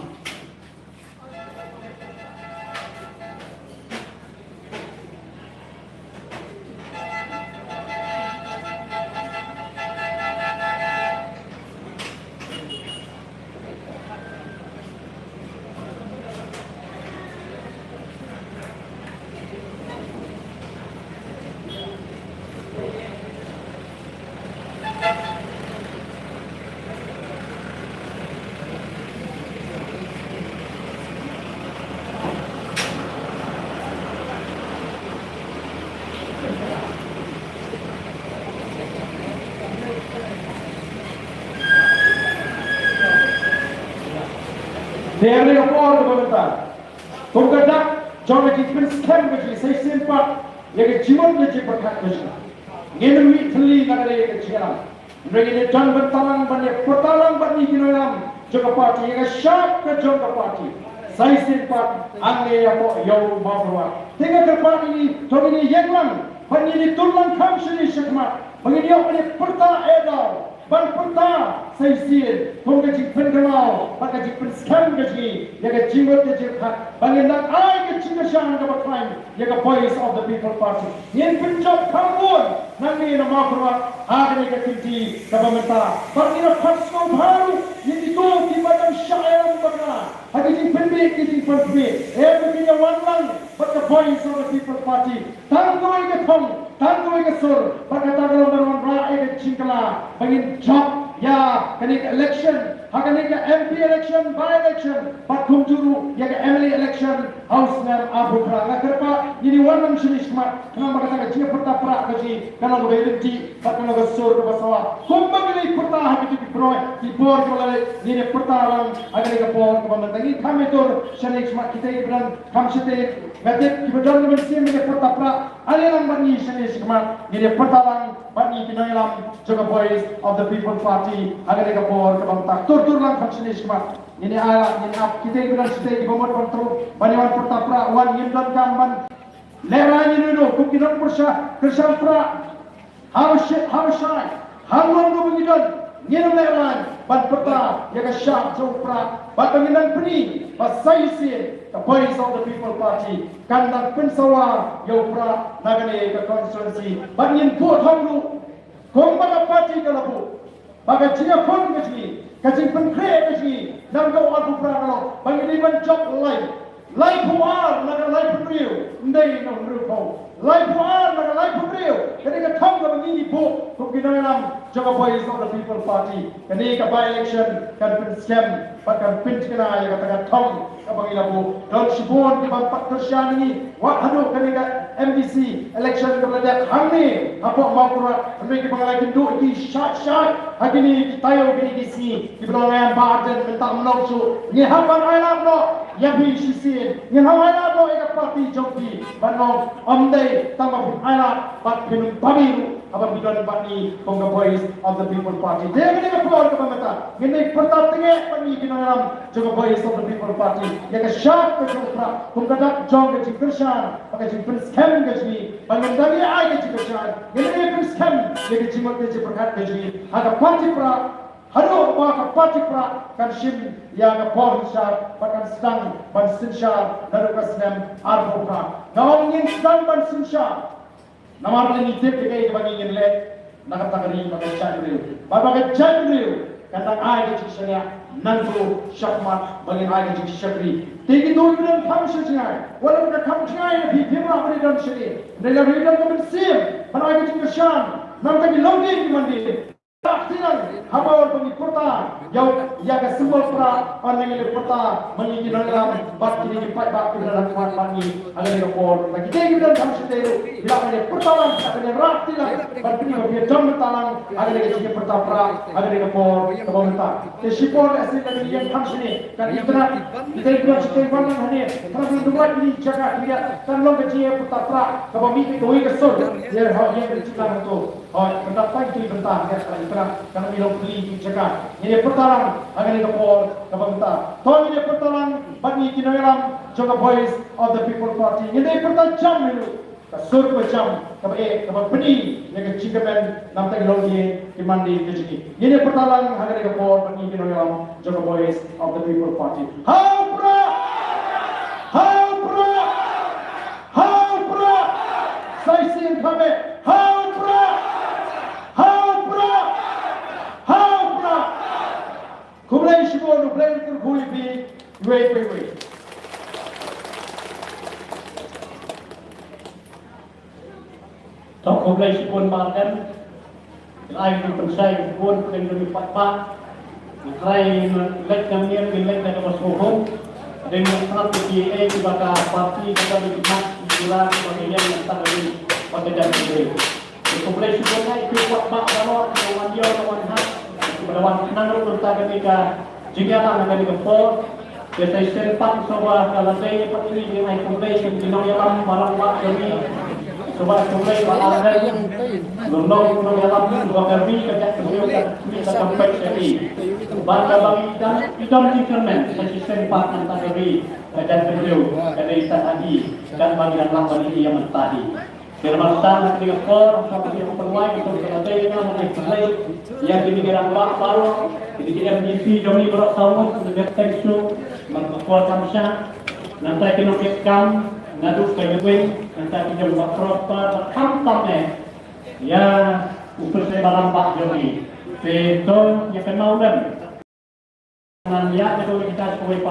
Dari apa komentar? Komentar jangan kita scam begini. Saya sempat yang jimat lagi berkat begini. Ngenui teli nak ada yang Jingialang. Mereka ini jangan bertalang banyak pertalang banyak Jingialang. Juga parti yang sharp ke juga parti. Saya sempat angge apa yang Mawkyrwat. Tengah depan ini, tahun ini yang lang. Banyak ini tulang kamsi ini sekmat. Banyak ini apa ini pertah edal. Ban pertah saya sih, kongga Jingkren kenal, maka Jingkren scam gaji, yang Jingkren Jingkren, bangin dan ai ke Jingialang ke berklaim, yang voice of the people party, yang penjab kampung, nanti nama Mawkyrwat, ada yang ketinggi ke pemerintah, bangin dan pasco baru, yang itu di badan syairan berkala, ada Jingkren bik, Jingkren bik, begini wanlang, bagi voice of the people party, tanggoi ke tong, tanggoi ke sur, bagi tanggoi berwan rakyat ke Jingialang, bangin job ya kini election hakani ke MP election by election patung juru ya ke MLA election house nam abu pranga kerpa ini warnam sini smart kenapa kata ke perta pra kaji kalau berhenti patang ke sur ke bawah kumbang ini perta habis di proy di bor kalau ini perta orang ada ke por ke pemerintah ini kami tur sini smart kita ibran kami sete Gatit kebetulan bersih menjadi pertapra alilang bani seni sikmat jadi pertalang bani Jingialang juga voice of the people party agar kapor kebangta tur lang seni sikmat ini ala ini ap kita bilang kita di bawah kontrol bani wan pertapra wan yimdan kamban leranya dulu kukinan persya kersampra harus syai haluan ko bengidan nginam leran ban perta ya ka syap jopra ban bengidan pri pasai sin the voice of the people party kandang pensawa yopra nagane ka constituency ban yin po thonglu komba party kalabu baga jinga phone kaji kajing penkre kaji nanggo aku prano bangini ban job life puar naga life real ndai no rupo life puar naga life real ketika thong ka bangini po Jingialang jaga voice of the people party ketika by election kan pin scam bahkan pin kena ya kata thong ka bangila po don sibon ke bang patrsian ini wa hadu ketika MDC election ke belajar kami apa Mawkyrwat mereka pengalai kenduk di syat hakini tayo kini DC di belakang Ardentha mentang menoksu ni hapan ailam no yang bisisin ni hapan ailam no eka parti joki banong omdai tambah ailam bat pinum pabiru apa bidon bani konga voice of the people party dia ni ka keluar ke pemeta ini perta tengah bani Jingialang juga voice of the people party ya ka syat ke jopra kumkadak jong ke Jingkren pakai Jingkren scam ke ji bangun dari ai ke Jingkren ini ke scam ya ke jimot ke perkat ke ji ada parti pra hado ba parti pra kan shim ya ka por syat bahkan sedang ban sinsha dan ka snam arboka gaung yin sedang ban sinsha namar ni tip ke bagi yin le nakatagari pakai chandriu kata ai ke chishya nandu shakmat bagi ai ke shakri tegi do bilang tham shachai wala ka tham chai bi phima bari dan shri nela ridan ko bin sim banai ke chishan nam ka longi ki mandi taktinan habar bagi kota yau ya ka simbol pra orang yang kota mengi Jingialang bat kini di pai bak dalam kuat pagi agar dia por bagi tegi bilang tham shri bila ada pertalang ada raktinan berpini dia jam talang agar dia jadi pertapra agar dia por kebangunan sipol asil dari yang tham shri kan internet kita ikut kita bangun hani terus dua ini jaga dia kan long kecil pertapra kebami itu kesur dia yang diciptakan itu pendapat itu bentang ya karena bilang beli jaga ini pertalang agar dia por kebangunan toh ini pertalang bagi Jingialang juga voice of the people party ini pertalang jam itu kasur macam kapa peni dengan Jingkren nam tak lagi di mandi di sini ini pertalang agar dia por bagi Jingialang juga voice of the people party haupra saya sin kami haupra kumulai shibon kumulai terkuli bi wait Tok kumulai sipun makan, ai di pensai pun kena dipak-pak, ai lek kamian lek dah masuk dengan satu PA di bawah parti kita dimak bulan bagian yang tak ada pada jadi. Kumulai sipun ai dipak-pak kalau kawan dia kawan hak, kawan nang urut ketika Jingialang akan dikepor. Kita sempat sebuah kalau saya pasti dengan kumulai Jingialang barang-barang kami. Sebab kumulai barang lulung Jingialang dua kali kerja beliau kita sampai jadi. Bangga bagi dan Jingkren masih sempat nanti dari kerja beliau dari tadi dan bagian lamban ini yang tadi. Kermasan ketika kor sampai yang perwai itu katanya mengenai yang dimikiran baru jadi MDC doni berat tahun sudah teksu mengkuat kamsa nanti kita nuketkan ngadu kayuin nanti kita buat proper tampaknya ya ukur saya barang pak doni itu yang kenal dan nanti kalau kita sebagai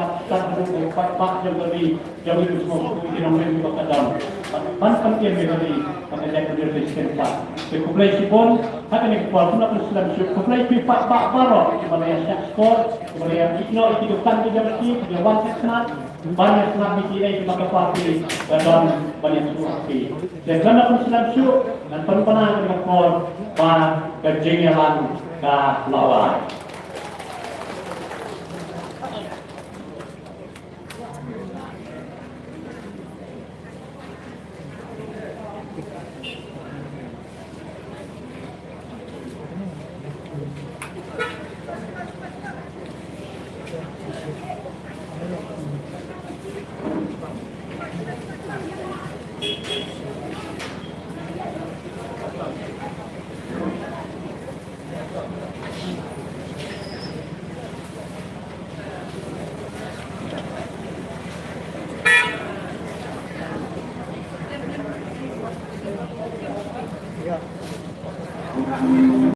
pak yang lebih jauh itu semua kita mungkin juga kadang pankan yang lebih pada jaga diri sendiri. Kumulai sipon akan dikumpul pun akan Islam syuk. Kumulai pipak baru kepada yang skor, kepada yang ikno ikutkan juga mesti dia wanti senat banyak senat BTA kepada parti dan banyak suami. Dan kerana pun Islam syuk dan penuh dikumpul pada Jingialang ke lawan.